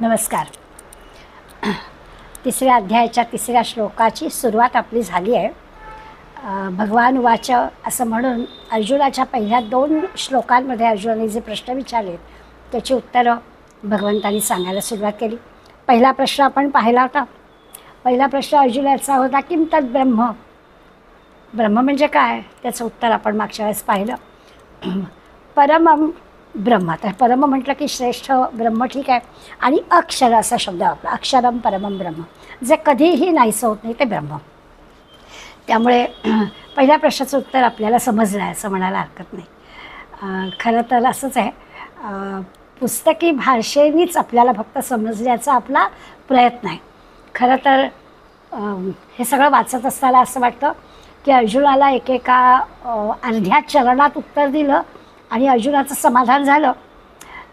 नमस्कार. तिसऱ्या अध्यायाच्या तिसऱ्या श्लोकाची सुरुवात आपली झाली आहे. भगवान वाच असं म्हणून अर्जुनाच्या पहिल्या 2 श्लोकांमध्ये अर्जुनाने जे प्रश्न विचारले त्याची उत्तरं भगवंतांनी सांगायला सुरुवात केली. पहिला प्रश्न आपण पाहिला होता. पहिला प्रश्न अर्जुनाचा होता किम तद ब्रह्म. ब्रह्म म्हणजे काय, त्याचं उत्तर आपण मागच्या वेळेस पाहिलं. परमम ब्रह्म. तर परम म्हटलं की श्रेष्ठ ब्रह्म, ठीक आहे. आणि अक्षर असा शब्द वापरा, अक्षरम परमम ब्रह्म, जे कधीही नाहीसं होत नाही ते ब्रह्म. त्यामुळे पहिल्या प्रश्नाचं उत्तर आपल्याला समजलं आहे असं म्हणायला हरकत नाही. खरं तर असंच आहे, पुस्तकी भाषेनीच आपल्याला फक्त समजण्याचा आपला प्रयत्न आहे. खरं तर हे सगळं वाचत असताना असं वाटतं की अर्जुनाला एकेका अर्ध्या चरणात उत्तर दिलं आणि अर्जुनाचं समाधान झालं.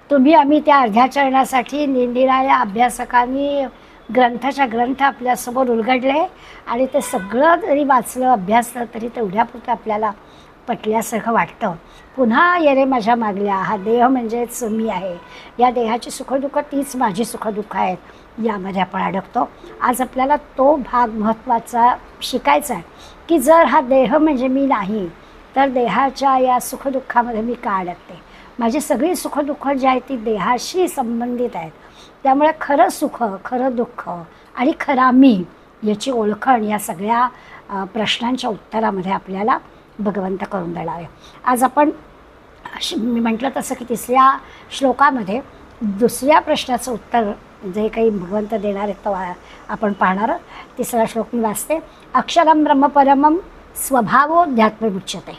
तुम्ही आम्ही त्या अर्ध्या चरणासाठी निरनिराळ्या अभ्यासकांनी ग्रंथाच्या ग्रंथ आपल्यासमोर उलगडले आणि ते सगळं जरी वाचलं, अभ्यासलं तरी तेवढ्यापुरतं आपल्याला पटल्यासारखं वाटतं. पुन्हा ये रे माझ्या मागल्या, हा देह म्हणजेच मी आहे, या देहाची सुखदुःख तीच माझी सुखदुःख आहेत, यामध्ये आपण अडकतो. आज आपल्याला तो भाग महत्त्वाचा शिकायचा आहे की जर हा देह म्हणजे मी नाही तर देहाच्या या सुखदुःखामध्ये मी का अडकते. माझी सगळी सुखदुःख जी आहेत ती देहाशी संबंधित आहेत. त्यामुळे खरं सुख, खरं दुःख आणि खरा मी याची ओळखण या सगळ्या प्रश्नांच्या उत्तरामध्ये आपल्याला भगवंत करून देणार आहे. आज आपण मी म्हटलं तसं की तिसऱ्या श्लोकामध्ये दुसऱ्या प्रश्नाचं उत्तर जे काही भगवंत देणार आहेत तो आपण पाहणार. तिसरा श्लोक मी वाचते. अक्षरम ब्रह्म परमम स्वभावोध्यात्म उच्यते.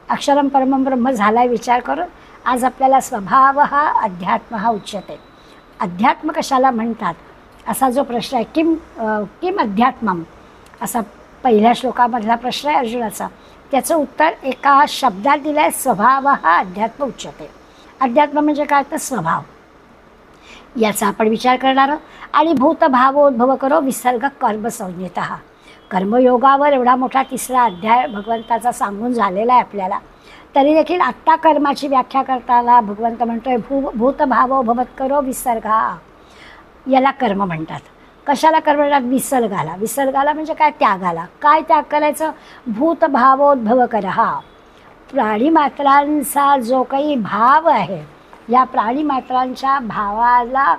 अक्षरम परमम ब्रह्म झालाय विचार करून आज आपल्याला स्वभाव हा अध्यात्म हा उच्यते. अध्यात्म कशाला म्हणतात असा जो प्रश्न आहे, किम अध्यात्मम असा पहिल्या श्लोकामधला प्रश्न आहे अर्जुनाचा, त्याचं उत्तर एका शब्दात दिलं आहे, स्वभाव हा अध्यात्म उच्यते. अध्यात्म म्हणजे काय तर स्वभाव, याचा आपण विचार करणार. आणि भूतभावोद्भव करो विसर्ग कर्मसंज्ञित. कर्मयोगावर एवढा मोठा तिसरा अध्याय भगवंताचा सांगून झालेला आहे आपल्याला. तरी देखील आत्ता कर्माची व्याख्या करताना भगवंत म्हणतोय भूतभावो भवत करो विसर्गा. याला कर्म म्हणतात. कशाला कर्म म्हणतात? विसर्गाला. विसर्गाला म्हणजे काय? त्यागाला. काय त्याग करायचं? भूतभावोद्भव कर. हा प्राणीमात्रांचा जो काही भाव आहे, या प्राणीमात्रांच्या भावाला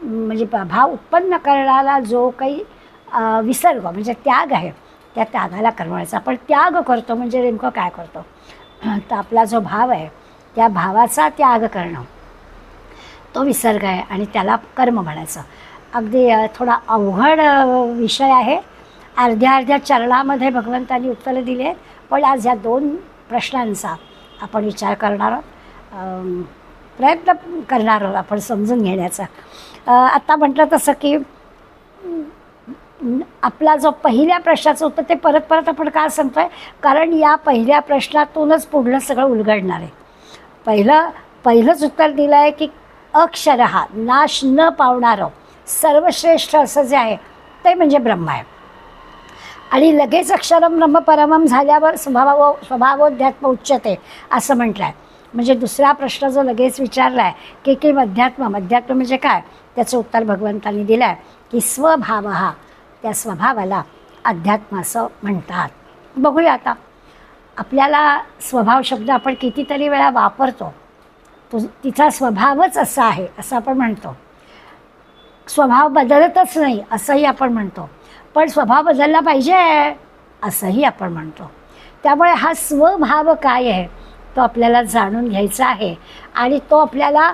म्हणजे भाव उत्पन्न करणारा जो काही विसर्ग म्हणजे त्याग आहे, त्या त्यागाला कर्म म्हणायचं. आपण त्याग करतो म्हणजे नेमकं काय करतो तर आपला जो भाव आहे त्या भावाचा त्याग करणं तो विसर्ग आहे आणि त्याला कर्म म्हणायचं. अगदी थोडा अवघड विषय आहे. अर्ध्या चरणामध्ये भगवंतांनी उत्तरं दिली आहेत, पण आज या 2 प्रश्नांचा आपण विचार करणार आहोत, प्रयत्न करणार आहोत आपण समजून घेण्याचा. आत्ता म्हटलं तसं की आपला जो पहिल्या प्रश्नाचं उत्तर ते परत परत आपण का सांगतो आहे, कारण या पहिल्या प्रश्नातूनच पुढलं सगळं उलगडणार आहे. पहिलंच उत्तर दिलं आहे की अक्षर हा नाश न पावणारं सर्वश्रेष्ठ असं जे आहे ते म्हणजे ब्रह्म आहे. आणि लगेच अक्षरम ब्रह्म परमम झाल्यावर स्वभावोध्यात्म उच्यते असं म्हटलं आहे. म्हणजे दुसरा प्रश्न जो लगेच विचारला आहे की अध्यात्म म्हणजे काय, त्याचं उत्तर भगवंतांनी दिलं आहे की स्वभाव हा, त्या स्वभावाला अध्यात्म असं म्हणतात. बघूया आता आपल्याला स्वभाव शब्द आपण कितीतरी वेळा वापरतो. तिचा स्वभावच असा आहे असं आपण म्हणतो. स्वभाव बदलतच नाही असंही आपण म्हणतो. पण स्वभाव बदलला पाहिजे असंही आपण म्हणतो. त्यामुळे हा स्वभाव काय आहे तो आपल्याला जाणून घ्यायचा आहे आणि तो आपल्याला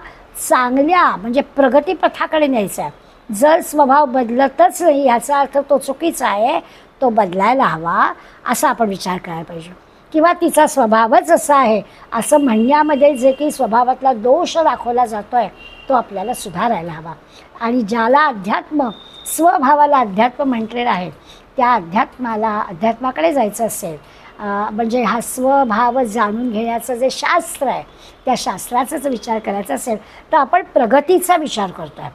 चांगल्या म्हणजे प्रगतीपथाकडे न्यायचा आहे. जर स्वभाव बदलतच नाही याचा अर्थ तो चुकीचा आहे, तो बदलायला हवा असा आपण विचार करायला पाहिजे. किंवा तिचा स्वभावच असा आहे असं म्हणण्यामध्ये जे काही स्वभावातला दोष दाखवला जातो आहे तो आपल्याला सुधारायला हवा. आणि ज्याला स्वभावाला अध्यात्म म्हटलेलं आहे त्या अध्यात्माकडे जायचं असेल म्हणजे हा स्वभाव जाणून घेण्याचं जे शास्त्र आहे त्या शास्त्राचाच विचार करायचा असेल तर आपण प्रगतीचा विचार करतो आहे.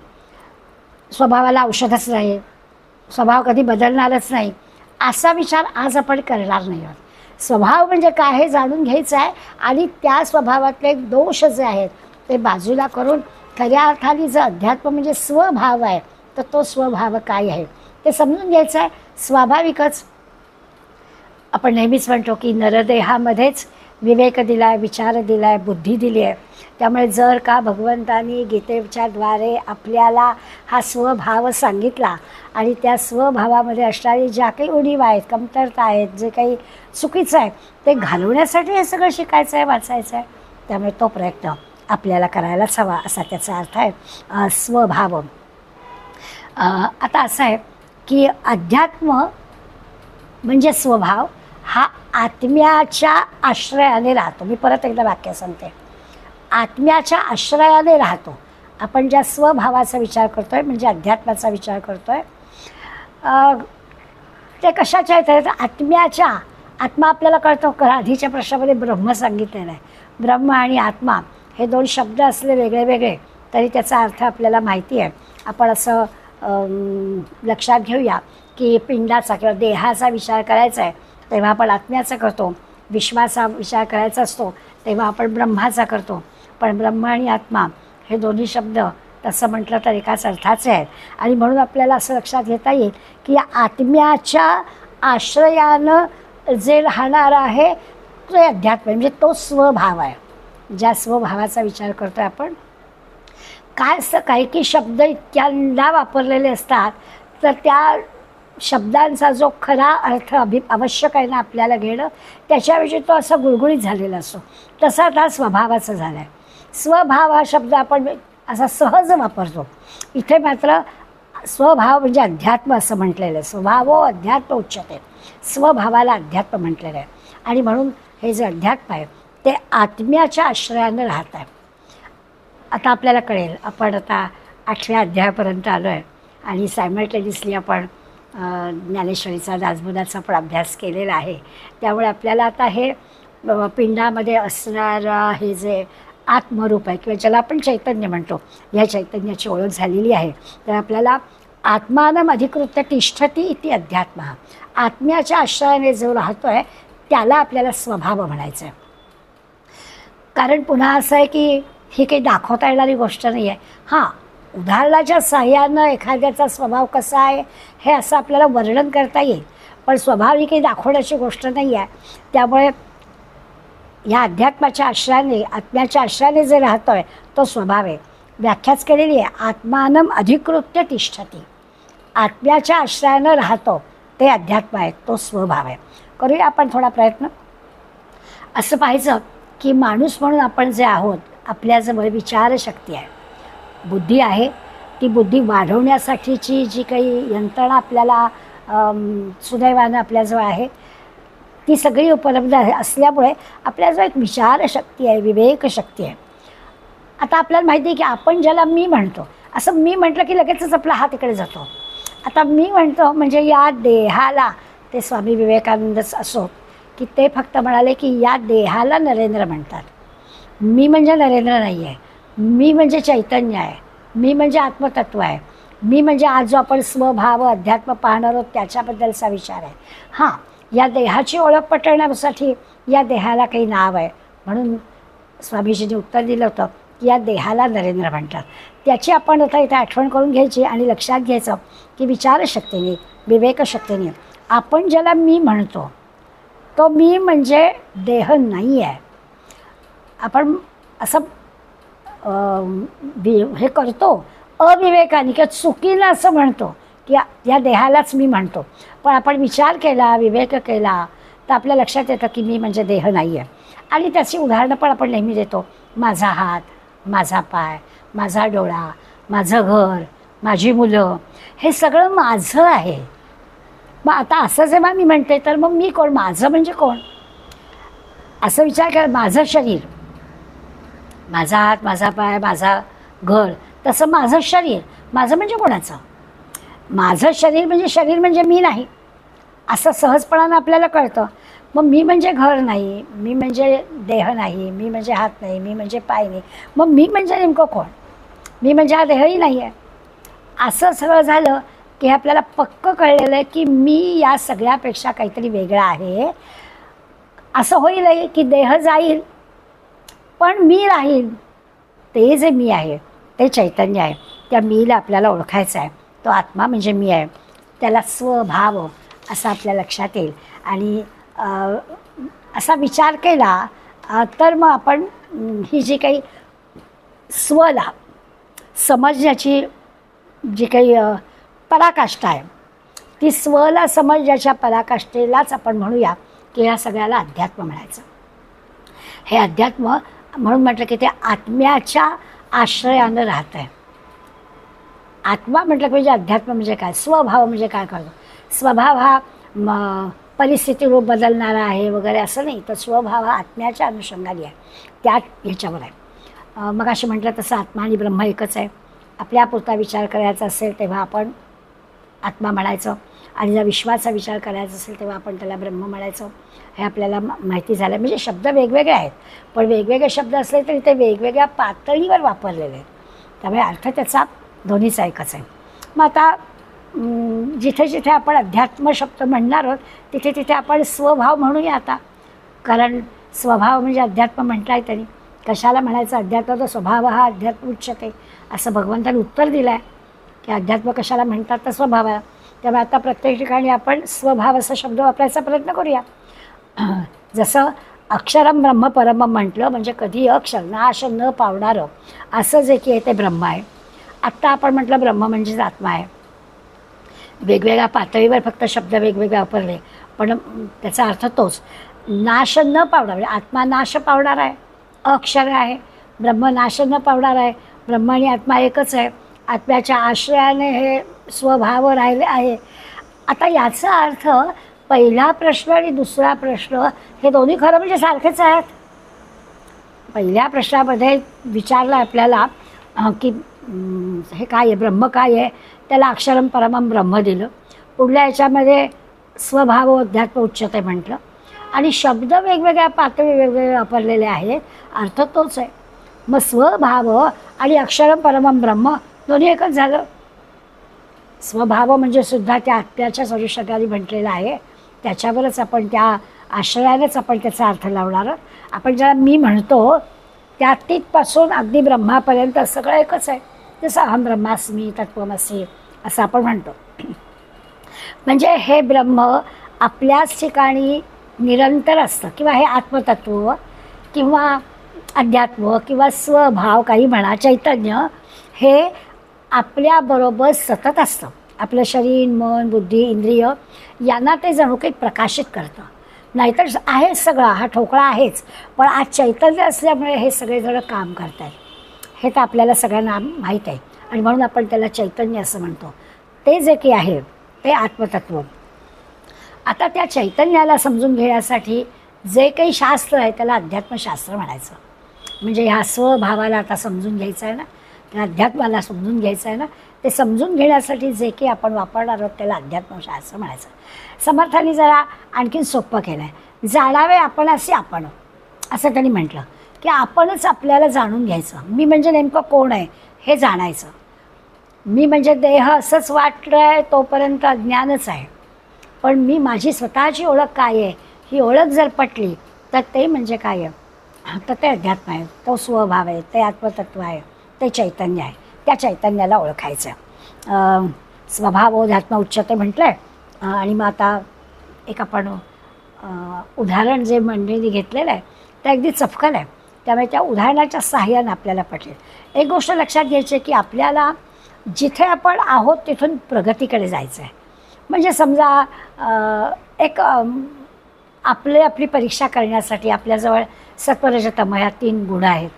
स्वभावाला औषधच नाही, स्वभाव कधी बदलणारच नाही असा विचार आज आपण करणार नाही आहोत. स्वभाव म्हणजे काय हे जाणून घ्यायचं आहे आणि त्या स्वभावातले दोष जे आहेत ते बाजूला करून खऱ्या अर्थाने जर अध्यात्म म्हणजे स्वभाव आहे तर तो स्वभाव काय आहे ते समजून घ्यायचं आहे. स्वाभाविकच आपण नेहमीच म्हणतो की नरदेहामध्येच विवेक दिला आहे, विचार दिला आहे, बुद्धी दिली आहे. त्यामुळे जर का भगवंतांनी गीतेच्या द्वारे आपल्याला हा स्वभाव सांगितला आणि त्या स्वभावामध्ये असणारी ज्या काही उणीव आहेत, कमतरता आहेत, जे काही चुकीचं आहे ते घालवण्यासाठी हे सगळं शिकायचं आहे, वाचायचं आहे. त्यामुळे तो प्रयत्न आपल्याला करायलाच हवा असा त्याचा अर्थ आहे स्वभाव. आता असं आहे की अध्यात्म म्हणजे स्वभाव हा आत्म्याच्या आश्रयाने राहतो. मी परत एकदा वाक्य सांगते, आत्म्याच्या आश्रयाने राहतो. आपण ज्या स्वभावाचा विचार करतो आहे म्हणजे अध्यात्माचा विचार करतो आहे ते कशाच्या आहेत? आत्म्याच्या. आत्मा आपल्याला कळतो का? आधीच्या प्रश्नामध्ये ब्रह्म सांगितलेलं आहे. ब्रह्म आणि आत्मा हे दोन शब्द असले वेगळे वेगळे तरी त्याचा अर्थ आपल्याला माहिती आहे. आपण असं लक्षात घेऊया की पिंडाचा किंवा देहाचा विचार करायचा आहे तेव्हा आपण आत्म्याचा करतो, विश्वाचा विचार करायचा असतो तेव्हा आपण ब्रह्माचा करतो. पण ब्रह्म आणि आत्मा हे दोन्ही शब्द तसं म्हटलं तर एकाच अर्थाचे आहेत. आणि म्हणून आपल्याला असं लक्षात घेता येईल की या आत्म्याच्या आश्रयानं जे राहणार आहे ते अध्यात्म म्हणजे तो स्वभाव आहे. ज्या स्वभावाचा विचार करतो आहे आपण. काय असं काही की शब्द इतक्यांदा वापरलेले असतात तर त्या शब्दांचा जो खरा अर्थ आवश्यक आहे ना आपल्याला घेणं त्याच्याविषयी तो असा गुळगुळीत झालेला असतो. तसा आता स्वभावाचा झाला आहे. स्वभाव हा शब्द आपण असा सहज वापरतो. इथे मात्र स्वभाव म्हणजे अध्यात्म असं म्हटलेलं आहे. स्वभावो अध्यात्म उच्यते. स्वभावाला अध्यात्म म्हटलेलं आहे. आणि म्हणून हे जे अध्यात्म आहे ते आत्म्याच्या आश्रयानं राहत आहे. आता आपल्याला कळेल, आपण आता 8व्या अध्यायापर्यंत आलो आहे आणि सायमल्टेनियसली आपण ज्ञानेश्वरीचा दासबोधाचा पण अभ्यास केलेला आहे. त्यामुळे आपल्याला आता हे पिंडामध्ये असणारं हे जे आत्मरूप आहे किंवा ज्याला आपण चैतन्य म्हणतो ह्या चैतन्याची ओळख झालेली आहे. तर आपल्याला आत्मानं अधिकृत्य तिष्ठती इति अध्यात्म. आत्म्याच्या आश्रयाने जो राहतो आहे त्याला आपल्याला स्वभाव म्हणायचं आहे. कारण पुन्हा असं आहे की ही काही दाखवता येणारी गोष्ट नाही आहे. हां, उदाहरणाच्या साह्यानं एखाद्याचा स्वभाव कसा आहे हे असं आपल्याला वर्णन करता येईल. पण स्वभाव ही काही दाखवण्याची गोष्ट नाही आहे. त्यामुळे या अध्यात्माच्या आश्रयाने आत्म्याच्या आश्रयाने जे राहतो आहे तो स्वभाव आहे. व्याख्याच केलेली आहे, आत्मानं अधिकृत्य तिष्ठती. आत्म्याच्या आश्रयानं राहतो ते अध्यात्म आहे, तो स्वभाव आहे. करूया आपण थोडा प्रयत्न. असं पाहायचं की माणूस म्हणून आपण जे आहोत आपल्याजवळ विचारशक्ती आहे, बुद्धी आहे. ती बुद्धी वाढवण्यासाठीची जी काही यंत्रणा आपल्याला सुदैवानं आपल्याजवळ आहे ती सगळी उपलब्ध आहे असल्यामुळे आपल्याजवळ एक विचारशक्ती आहे, विवेकशक्ती आहे. आता आपल्याला माहिती आहे की आपण ज्याला मी म्हणतो, असं मी म्हटलं की लगेचच आपला हात इकडे जातो. आता मी म्हणतो म्हणजे या देहाला, ते स्वामी विवेकानंदच असो की ते फक्त म्हणाले की या देहाला नरेंद्र म्हणतात. मी म्हणजे नरेंद्र नाही आहे. मी म्हणजे चैतन्य आहे. मी म्हणजे आत्मतत्व आहे. मी म्हणजे आज जो आपण स्वभाव अध्यात्म पाहणार आहोत त्याच्याबद्दलचा विचार आहे. हां, या देहाची ओळख पटवण्यासाठी या देहाला काही नाव आहे म्हणून स्वामीजींनी उत्तर दिलं होतं की या देहाला नरेंद्र म्हणतात. त्याची आपण आता इथे आठवण करून घ्यायची आणि लक्षात घ्यायचं की विचारशक्तीने, विवेकशक्तीने आपण ज्याला मी म्हणतो तो मी म्हणजे देह नाही आहे. आपण असं हे करतो अविवेकाने किंवा चुकीनं असं म्हणतो की या देहालाच मी म्हणतो. पण आपण विचार केला, विवेक केला तर आपल्या लक्षात येतं की मी म्हणजे देह नाही आहे. आणि त्याची उदाहरणं पण आपण नेहमी देतो. माझा हात, माझा पाय, माझा डोळा, माझं घर, माझी मुलं, हे सगळं माझं आहे. मग आता असं जेव्हा मी म्हणते तर मग मी कोण, माझं म्हणजे कोण असं विचार करा. माझं शरीर, माझा हात, माझा पाय, माझा घर, तसं माझं शरीर, माझं म्हणजे कोणाचं? माझं शरीर म्हणजे मी नाही असं सहजपणानं आपल्याला कळतं. मग मी म्हणजे घर नाही, मी म्हणजे देह नाही, मी म्हणजे हात नाही, मी म्हणजे पाय नाही. मग मी म्हणजे नेमकं कोण? मी म्हणजे हा देहही नाही आहे. असं सगळं झालं की आपल्याला पक्क कळलेलं आहे की मी या सगळ्यापेक्षा काहीतरी वेगळं आहे. असं होईल की देह जाईल पण मी राहील. ते जे मी आहे ते चैतन्य आहे. त्या मीला आपल्याला ओळखायचं आहे. तो आत्मा म्हणजे मी आहे. त्याला स्वभाव असं आपल्या लक्षात येईल. आणि असा विचार केला तर मग आपण ही जी काही स्वला समजण्याची जी काही पराकाष्ठा आहे, ती स्वला समजण्याच्या पराकाष्ठेलाच आपण म्हणूया की ह्या सगळ्याला अध्यात्म म्हणायचं. हे अध्यात्म म्हणून म्हटलं की ते आत्म्याच्या आश्रयानं राहत आहे. आत्मा म्हटलं म्हणजे अध्यात्म म्हणजे काय, स्वभाव म्हणजे काय करतो. स्वभाव हा परिस्थिती रूप बदलणारा आहे वगैरे असं नाही, तर स्वभाव हा आत्म्याच्या अनुषंगाने आहे, त्या ह्याच्यावर आहे. मग अशी म्हटलं तसं आत्मा आणि ब्रह्म एकच आहे. आपल्यापुरता विचार करायचा असेल तेव्हा आपण आत्मा म्हणायचं, आणि जर विश्वाचा विचार करायचा असेल तेव्हा आपण त्याला ब्रह्म म्हणायचं. हे आपल्याला माहिती झालं. म्हणजे शब्द वेगवेगळे आहेत, पण वेगवेगळे शब्द असले तरी ते वेगवेगळ्या पातळीवर वापरलेले आहेत. त्यामुळे अर्थ त्याचा दोन्हीचा एकच आहे. मग आता जिथे जिथे आपण अध्यात्म शब्द म्हणणार आहोत तिथे तिथे आपण स्वभाव म्हणूया आता. कारण स्वभाव म्हणजे अध्यात्म म्हटलं आहे त्यांनी. कशाला म्हणायचं अध्यात्म, तर स्वभाव हा अध्यात्म उच्चते असं भगवंतांनी उत्तर दिलं आहे की अध्यात्म कशाला म्हणतात, तर स्वभाव आहे. त्यामुळे आता प्रत्येक ठिकाणी आपण स्वभाव असा शब्द वापरायचा प्रयत्न करूया. जसं अक्षरम ब्रह्म परमम म्हटलं म्हणजे कधी अक्षर नाश न पावणारं असं जे की आहे ते ब्रह्म आहे. आत्ता आपण म्हटलं ब्रह्म म्हणजेच आत्मा आहे. वेगवेगळ्या पातळीवर फक्त शब्द वेगवेगळे वापरले, पण त्याचा अर्थ तोच. नाश न पावणार म्हणजे आत्मा नाश पावणार आहे, अक्षर आहे. ब्रह्म नाश न पावणार आहे. ब्रह्म आणि आत्मा एकच आहे. आत्म्याच्या आश्रयाने हे स्वभाव राहिले आहे. आता याचा अर्थ पहिला प्रश्न आणि दुसरा प्रश्न हे दोन्ही खरं म्हणजे सारखेच आहेत. पहिल्या प्रश्नामध्ये विचारलं आपल्याला की हे काय आहे, ब्रह्म काय आहे, त्याला अक्षरम परमम ब्रह्म दिलं. पुढल्या याच्यामध्ये स्वभाव अध्यात्म उच्चते म्हटलं, आणि शब्द वेगवेगळ्या पातळी वेगवेगळे वापरलेले आहेत, अर्थ तोच आहे. मग स्वभाव आणि अक्षरम परमम ब्रह्म दोन्ही एकच झालं. स्वभाव म्हणजे सुद्धा त्या आत्म्याच्या स्वरूपाने म्हटलेलं आहे, त्याच्यावरच आपण त्या आश्रयानेच आपण त्याचा अर्थ लावणार. आपण ज्याला मी म्हणतो त्या तिथपासून अगदी ब्रह्मापर्यंत सगळं एकच आहे. जसं अहम ब्रह्मास्मी तत्त्वमसी असं आपण म्हणतो. म्हणजे हे ब्रह्म आपल्याच ठिकाणी निरंतर असतं, किंवा हे आत्मतत्व किंवा अध्यात्म किंवा स्वभाव काही म्हणा, चैतन्य हे आपल्याबरोबर सतत असतं. आपलं शरीर, मन, बुद्धी, इंद्रिय यांना ते जणू काही प्रकाशित करतं. नाहीतर आहे सगळा हा ठोकळा आहेच, पण आज चैतन्य असल्यामुळे हे सगळेजण काम करत आहेत. हे तर आपल्याला सगळ्यांना माहीत आहे, आणि म्हणून आपण त्याला चैतन्य असं म्हणतो. ते जे काही आहे ते आत्मतत्व. आता त्या चैतन्याला समजून घेण्यासाठी जे काही शास्त्र आहे त्याला अध्यात्मशास्त्र म्हणायचं. म्हणजे ह्या स्वभावाला आता समजून घ्यायचं आहे ना, त्या अध्यात्माला समजून घ्यायचं आहे ना, ते समजून घेण्यासाठी जे काही आपण वापरणार आहोत त्याला अध्यात्मशास्त्र म्हणायचं. समर्थांनी जरा आणखीन सोपं केलं आहे. जाणावे आपण असे आपण असं त्यांनी म्हटलं की आपणच आपल्याला जाणून घ्यायचं. मी म्हणजे नेमकं कोण आहे हे जाणायचं. मी म्हणजे देह असंच वाटलं आहे तोपर्यंत अज्ञानच आहे, पण मी माझी स्वतःची ओळख काय आहे ही ओळख जर पटली तर ते म्हणजे काय आहे, तर ते अध्यात्म आहे, तो स्वभाव आहे, ते आत्मतत्व आहे, ते चैतन्य आहे. त्या चैतन्याला ओळखायचं. स्वभाव अध्यात्म उच्चते म्हटलं आहे. आणि मग आता एक आपण उदाहरण जे मंडळींनी घेतलेलं आहे ते अगदी चपकन आहे, त्यामुळे त्या उदाहरणाच्या सहाय्यानं आपल्याला पटेल. एक गोष्ट लक्षात घ्यायची की आपल्याला जिथे आपण आहोत तिथून प्रगतीकडे जायचं आहे. म्हणजे समजा एक आपली परीक्षा करण्यासाठी आपल्याजवळ सत्वरजतम ह्या 3 गुण आहेत,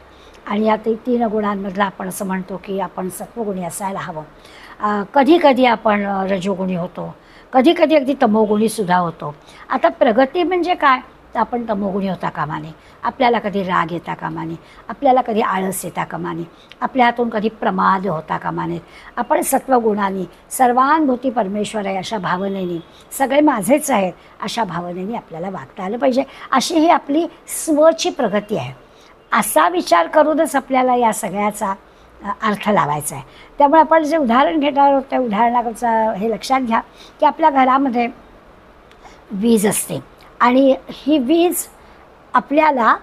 आणि या 3 गुणांमधला आपण असं म्हणतो की आपण सत्वगुणी असायला हवं. कधी कधी आपण रजोगुणी होतो, कधी कधी अगदी तमोगुणीसुद्धा होतो. आता प्रगती म्हणजे काय, तर आपण तमोगुणी होता कामा नये. आपल्याला कधी राग येता कामा नये, आपल्याला कधी आळस येता कामा नये, आपल्या हातून कधी प्रमाद होता कामा नये. आपण सत्वगुणाने सर्वानुभूती परमेश्वर आहे अशा भावनेने, सगळे माझेच आहेत अशा भावनेने आपल्याला वागता आलं पाहिजे. अशी ही आपली स्वची प्रगती आहे. असा विचार करूनच आपल्याला या सगळ्याचा अर्थ लावायचा आहे. त्यामुळे आपण जे उदाहरण घेणार आहोत त्या उदाहरणाचा हे लक्षात घ्या की आपल्या घरामध्ये वीज असते, आणि ही वीज आपल्याला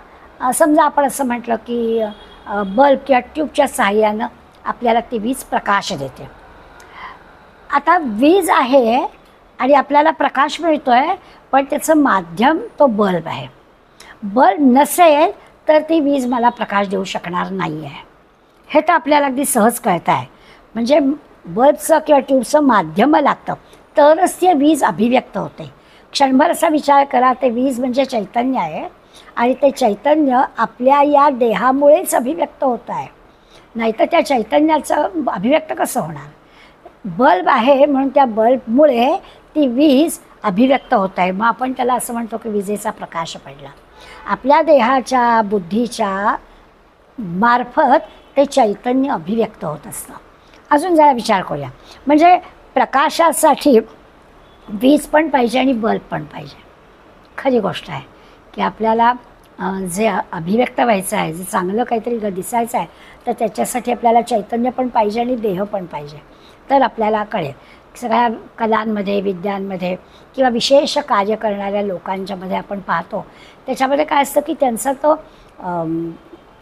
समजा आपण असं म्हटलं की बल्ब किंवा ट्यूबच्या सहाय्यानं आपल्याला ती वीज प्रकाश देते. आता वीज आहे आणि आपल्याला प्रकाश मिळतो आहे, पण त्याचं माध्यम तो बल्ब आहे. बल्ब नसेल तर ती वीज मला प्रकाश देऊ शकणार नाही आहे. हे तर आपल्याला अगदी सहज कळतं आहे. म्हणजे बल्बचं किंवा ट्यूबचं माध्यम लागतं तरच ती वीज अभिव्यक्त होते. क्षणभर असा विचार करा, ते वीज म्हणजे चैतन्य आहे आणि ते चैतन्य आपल्या या देहामुळेच अभिव्यक्त होत आहे. नाहीतर त्या चैतन्याचं अभिव्यक्त कसं होणार? बल्ब आहे म्हणून त्या बल्बमुळे ती वीज अभिव्यक्त होत आहे. मग आपण त्याला असं म्हणतो की विजेचा प्रकाश पडला. आपल्या देहाच्या बुद्धीच्या मार्फत ते चैतन्य अभिव्यक्त होत असतं. अजून जरा विचार करूया. म्हणजे प्रकाशासाठी वीज पण पाहिजे आणि बल्ब पण पाहिजे. खरी गोष्ट आहे की आपल्याला जे अभिव्यक्त व्हायचं आहे, जे चांगलं काहीतरी दिसायचं आहे, तर त्याच्यासाठी आपल्याला चैतन्य पण पाहिजे आणि देह पण पाहिजे. तर आपल्याला कळेल. सगळ्या कलांमध्ये, विद्यांमध्ये किंवा विशेष कार्य करणाऱ्या लोकांच्यामध्ये आपण पाहतो, त्याच्यामध्ये काय असतं की त्यांचा तो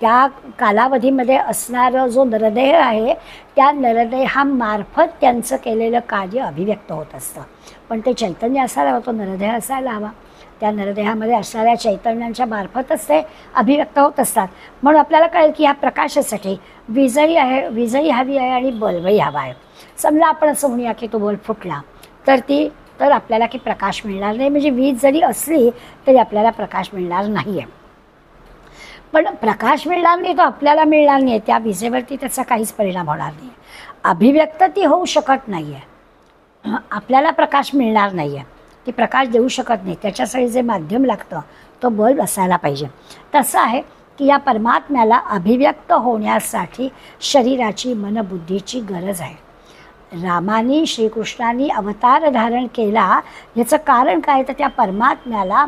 त्या कालावधीमध्ये असणारं जो नरदेह आहे, त्या नरदेहामार्फत त्यांचं केलेलं कार्य अभिव्यक्त होत असतं. पण ते चैतन्य असायला हवं, तो नरदेह असायला हवा. त्या नरदेहामध्ये असणाऱ्या चैतन्यांच्या मार्फतच ते अभिव्यक्त होत असतात. म्हणून आपल्याला कळेल की ह्या प्रकाशासाठी वीजही आहे, वीजही हवी आहे आणि बल्बही हवा आहे. समजा आपण असं म्हणूया की तो बल्ब फुटला तर आपल्याला की प्रकाश मिळणार नाही. म्हणजे वीज जरी असली तरी आपल्याला प्रकाश मिळणार नाही आहे. पण प्रकाश मिळणार नाही तो आपल्याला मिळणार नाही, त्या विजेवरती त्याचा काहीच परिणाम होणार नाही. अभिव्यक्त ती होऊ शकत नाही आहे. आपल्याला प्रकाश मिळणार नाही आहे, ती प्रकाश देऊ शकत नाही. त्याच्यासाठी जे माध्यम लागतं तो बल्ब असायला पाहिजे. तसं आहे की या परमात्म्याला अभिव्यक्त होण्यासाठी शरीराची, मनबुद्धीची गरज आहे. रामानी, श्रीकृष्णांनी अवतार धारण केला, याचं कारण काय? तर त्या परमात्म्याला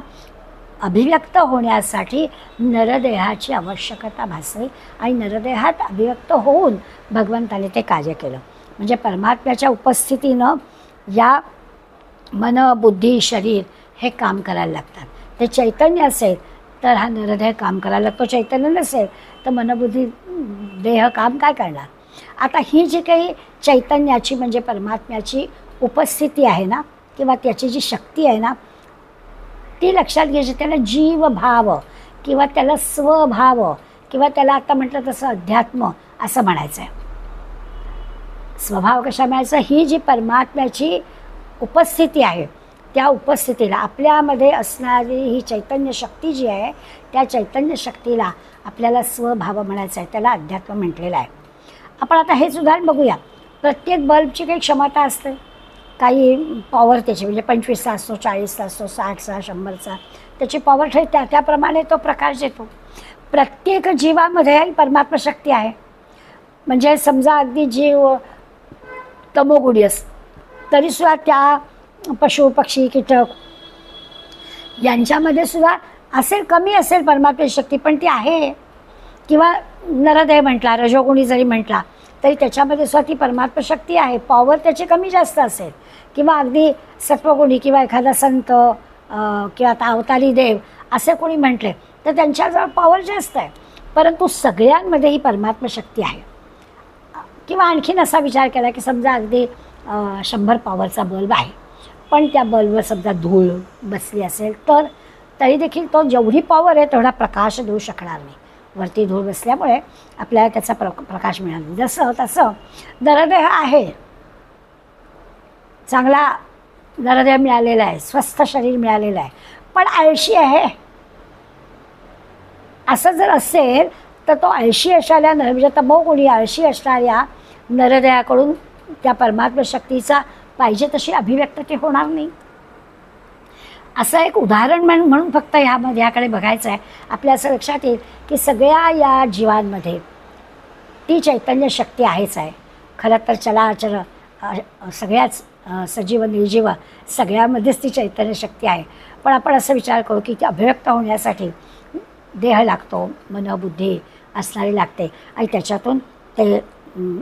अभिव्यक्त होण्यासाठी नरदेहाची आवश्यकता भासली आणि नरदेहात अभिव्यक्त होऊन भगवंताने ते कार्य केलं. म्हणजे परमात्म्याच्या उपस्थितीनं या मन, बुद्धी, शरीर हे काम करायला लागतात. ते चैतन्य असेल तर हा नरदेह काम करायला लागतो. चैतन्य नसेल तर मनबुद्धी देह काम काय करणार? आता ही जी काही चैतन्याची म्हणजे परमात्म्याची उपस्थिती आहे ना, किंवा त्याची जी शक्ती आहे ना, ती लक्षात घ्यायची. त्याला जीवभाव किंवा त्याला स्वभाव किंवा त्याला आता म्हटलं तसं अध्यात्म असं म्हणायचं आहे. स्वभाव कशा म्हणायचं? ही जी परमात्म्याची उपस्थिती आहे, त्या उपस्थितीला आपल्यामध्ये असणारी ही चैतन्य शक्ती जी आहे, त्या चैतन्य शक्तीला आपल्याला स्वभाव म्हणायचं आहे. त्याला अध्यात्म म्हटलेलं आहे. आपण आता हेच उदाहरण बघूया. प्रत्येक बल्बची काही क्षमता असते, काही पॉवर त्याची, म्हणजे 25चा असतो, 40चा असतो, 60चा, 100चा, त्याची पॉवर ठरते. त्याप्रमाणे तो प्रकाश देतो. प्रत्येक जीवामध्ये परमात्मा शक्ती आहे. म्हणजे समजा अगदी जीव तमोगुणी असतो तरीसुद्धा त्या पशु, पक्षी, कीटक यांच्यामध्ये सुद्धा असेल, कमी असेल परमात्म्याची शक्ती, पण ती आहे. किंवा नरदेह म्हटला, रजोगुणी जरी म्हटला तरी त्याच्यामध्ये सुद्धा ती परमात्मा शक्ती आहे. पॉवर त्याची कमी जास्त असेल. किंवा अगदी सत्वगुणी किंवा एखादा संत किंवा आता अवतारी देव असे कोणी म्हटले तर त्यांच्याजवळ पॉवर जास्त आहे. परंतु सगळ्यांमध्ये ही परमात्मा शक्ती आहे. किंवा आणखीन असा विचार केला की समजा अगदी 100 पॉवरचा बल्ब आहे, पण त्या बल्बवर समजा धूळ बसली असेल तर तरी देखील तो जेवढी पॉवर आहे तेवढा प्रकाश देऊ शकणार नाही. वरती धूळ बसल्यामुळे आपल्याला त्याचा प्रकाश मिळणार नाही. जसं तसं नरदेह आहे, चांगला नरदेह मिळालेला आहे, स्वस्थ शरीर मिळालेलं आहे, पण आळशी आहे असं जर असेल तर तो आळशी असणाऱ्या म्हणजे तमोगुणी आळशी असणाऱ्या नरदेहाकडून त्या परमात्मा शक्तीचा पाहिजे तशी अभिव्यक्ती होणार नाही. असं एक उदाहरण म्हणून फक्त ह्याकडे बघायचं आहे. आपल्या असं लक्षात येईल की सगळ्या या जीवांमध्ये ती चैतन्य शक्ती आहेच आहे. खरं तर चराचर सगळ्याच सजीव निर्जीव सगळ्यामध्येच ती चैतन्य शक्ती आहे. पण आपण असं विचार करू की ती अभिव्यक्त होण्यासाठी देह लागतो, मन, बुद्धी असणारी लागते आणि त्याच्यातून ते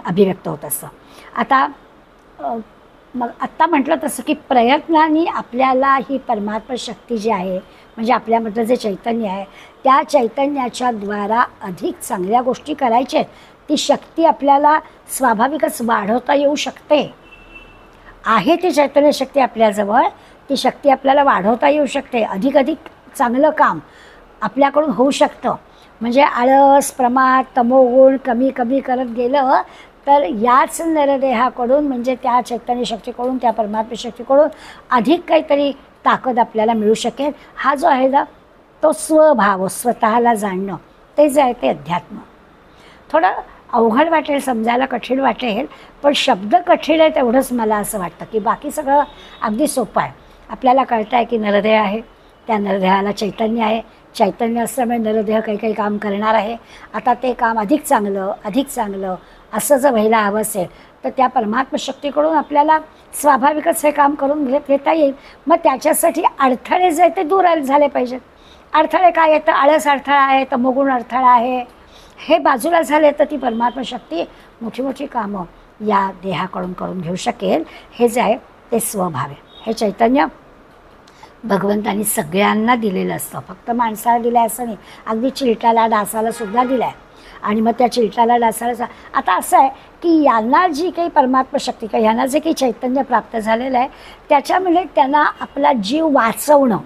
अभिव्यक्त होत असतं. आता मग आत्ता म्हटलं तसं की प्रयत्नाने आपल्याला ही परमात्मा शक्ती जी आहे म्हणजे आपल्यामधलं जे चैतन्य आहे त्या चैतन्याच्या द्वारा अधिक चांगल्या गोष्टी करायच्या आहेत. ती शक्ती आपल्याला स्वाभाविकच वाढवता येऊ शकते. आहे ती चैतन्य शक्ती आपल्याजवळ, ती शक्ती आपल्याला वाढवता येऊ शकते. अधिक चांगलं काम आपल्याकडून होऊ शकतं. म्हणजे आळस, प्रमाद, तमोगुण कमी कमी करत गेलं तर याच नरदेहाकडून, म्हणजे त्या चैतन्य शक्तीकडून, त्या परमात्मा शक्तीकडून अधिक काहीतरी ताकद आपल्याला मिळू शकेल. हा जो आहे ना, तो स्वभाव, स्वतःला जाणणं, ते जे आहे ते अध्यात्म. थोडं अवघड वाटेल, समजायला कठीण वाटेल, पण शब्द कठीण आहे तेवढंच मला असं वाटतं, की बाकी सगळं अगदी सोपं आहे. आपल्याला कळतं आहे की नरदेह आहे, त्या नरदेहाला चैतन्य आहे. चैतन्य असल्यामुळे नरदेह काही काही काम करणार आहे. आता ते काम अधिक चांगलं असं जर व्हायला हवं असेल तर त्या परमात्मा शक्तीकडून आपल्याला स्वाभाविकच हे काम करून घेता येईल. मग त्याच्यासाठी अडथळे जे ते दूर झाले पाहिजेत. अडथळे काय आहेत? आळस अडथळा आहे, तमोगुण अडथळा आहे, हे बाजूला झाले तर ती परमात्मा शक्ती मोठी मोठी कामं या देहाकडून करून घेऊ शकेल. हे जे आहे ते स्वभाव आहे. हे चैतन्य भगवंतांनी सगळ्यांना दिलेलं असतं, फक्त माणसाला दिलं आहे असं नाही. अगदी चिलटाला, डासाला सुद्धा दिलं आहे. आणि मग त्या चिलटाला, डासाला आता असं आहे की यांना जी काही परमात्मा शक्ती, का यांना जे काही चैतन्य प्राप्त झालेलं आहे त्याच्यामुळे त्यांना आपला जीव वाचवणं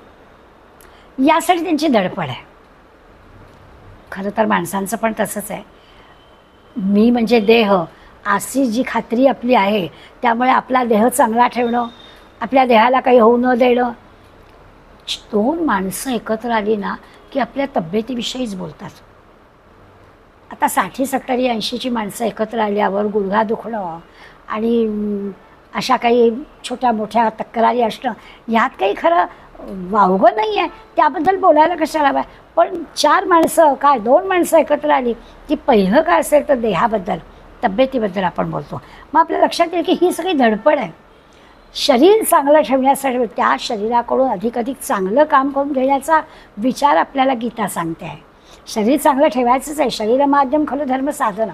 यासाठी त्यांची धडपड आहे. खरं तर माणसांचं पण तसंच आहे. मी म्हणजे देह अशी जी खात्री आपली आहे, त्यामुळे आपला देह चांगला ठेवणं, आपल्या देहाला काही होऊ न देणं. दोन माणसं एकत्र आली ना की आपल्या तब्येतीविषयीच बोलतात. आता 60, 70, 80ची माणसं एकत्र आल्यावर गुडघा दुखणं आणि अशा काही छोट्या मोठ्या तक्रारी असणं, ह्यात काही खरं वावगं नाही आहे, त्याबद्दल बोलायला कशाला हवं. पण 4 माणसं काय 2 माणसं एकत्र आली की पहिलं काय असेल तर देहाबद्दल, तब्येतीबद्दल आपण बोलतो. मग आपल्या लक्षात येईल की ही सगळी धडपड आहे. शरीर चांगलं ठेवण्यासाठी त्या शरीराकडून अधिक चांगलं काम करून घेण्याचा विचार आपल्याला गीता सांगते आहे. शरीर चांगलं ठेवायचंच आहे. शरीर माध्यम खलु धर्म साधनं.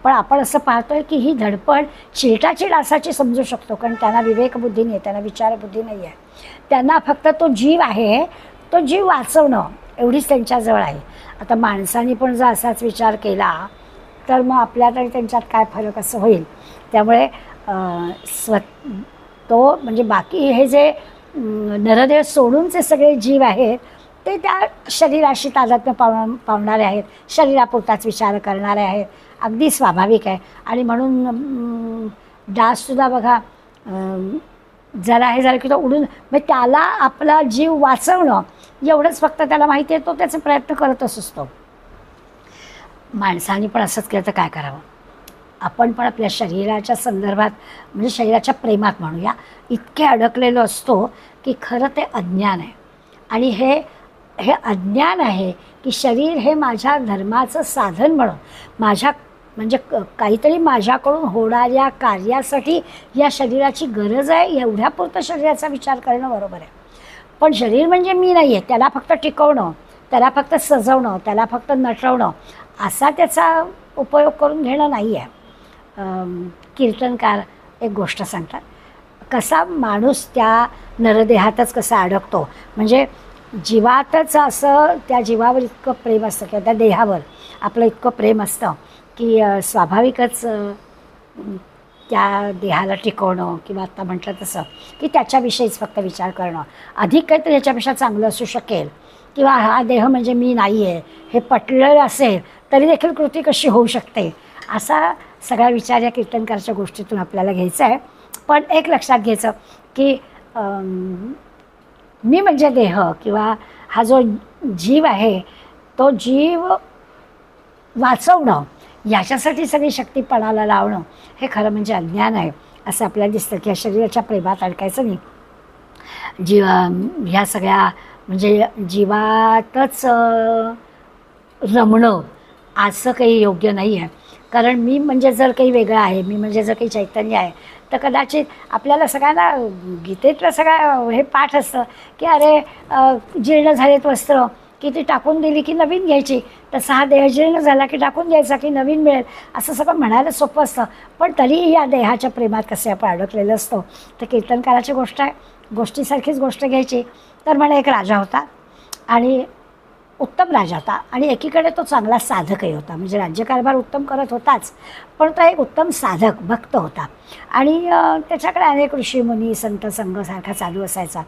पण आपण असं पाहतोय की ही धडपड चिलटाची डासाची समजू शकतो, कारण त्यांना विवेकबुद्धी नाही, त्यांना विचारबुद्धी नाही आहे. त्यांना फक्त तो जीव आहे, तो जीव वाचवणं एवढीच त्यांच्याजवळ आहे. आता माणसांनी पण जर असाच विचार केला तर मग आपल्यात आणि त्यांच्यात काय फरक असं होईल. त्यामुळे तो म्हणजे बाकी हे जे नरदेह सोडूनचे सगळे जीव आहेत ते त्या शरीराशी तादात्म्य पावणारे आहेत, शरीरापुरताच विचार करणारे आहेत. अगदी स्वाभाविक आहे. आणि म्हणून डाससुद्धा बघा जरा हे झालं की तो उडून, मग त्याला आपला जीव वाचवणं एवढंच फक्त त्याला माहिती आहे, तो त्याचे प्रयत्न करतच असतो. माणसाने पण असंच केलं तर काय करावं. आपण पण आपल्या शरीराच्या संदर्भात, म्हणजे शरीराच्या प्रेमात म्हणूया, इतके अडकलेलो असतो की खरं ते अज्ञान आहे. आणि हे अज्ञान आहे की शरीर हे माझ्या धर्माचं साधन म्हणून, माझ्या म्हणजे काहीतरी माझ्याकडून होणाऱ्या कार्यासाठी या शरीराची गरज आहे, एवढ्यापुरतं शरीराचा विचार करणं बरोबर आहे. पण शरीर म्हणजे मी नाही आहे, त्याला फक्त टिकवणं, त्याला फक्त सजवणं, त्याला फक्त नटवणं असा त्याचा उपयोग करून घेणं नाही आहे. कीर्तनकार एक गोष्ट सांगतात, कसा माणूस त्या नरदेहातच कसा अडकतो. म्हणजे जीवातच असं त्या जीवावर इतकं प्रेम असतं किंवा त्या देहावर आपलं इतकं प्रेम असतं की स्वाभाविकच त्या देहाला टिकवणं, किंवा आत्ता म्हटलं तसं की त्याच्याविषयीच फक्त विचार करणं, अधिक काहीतरी याच्यापेक्षा चांगलं असू शकेल, किंवा हा देह म्हणजे मी नाही आहे हे पटलेलं असेल तरी देखील कृती कशी होऊ शकते, असा सगळा विचार या कीर्तनकारच्या गोष्टीतून आपल्याला घ्यायचा आहे. पण एक लक्षात घ्यायचं की मी म्हणजे देह किंवा हा जो जीव आहे तो जीव वाचवणं, याच्यासाठी सगळी शक्ती पणाला लावणं हे खरं म्हणजे अज्ञान आहे असं आपल्याला दिसतं. की या शरीराच्या प्रेमात अडकायचं नाही. ह्या सगळ्या म्हणजे जीवातच रमणं असं काही योग्य नाही आहे. कारण मी म्हणजे जर काही वेगळं आहे, मी म्हणजे जर काही चैतन्य आहे, तर कदाचित आपल्याला सगळ्यांना गीतेतलं सगळं हे पाठ असतं की अरे जीर्ण झालेत वस्त्र की ती टाकून दिली की नवीन घ्यायची, तसा हा देह जीर्ण झाला की टाकून द्यायचा की नवीन मिळेल, असं सगळं म्हणायला सोपं असतं. पण तरीही या देहाच्या प्रेमात कसे आपण अडकलेलं असतो. तर कीर्तनकाराची गोष्ट आहे, गोष्टीसारखीच गोष्ट घ्यायची. तर म्हणे एक राजा होता आणि उत्तम राजा होता आणि एकीकडे तो चांगला साधकही होता. म्हणजे राज्यकारभार उत्तम करत होताच, पण तो एक उत्तम साधक भक्त होता. आणि त्याच्याकडे अनेक ऋषीमुनी संत संघ सारखा चालू असायचा.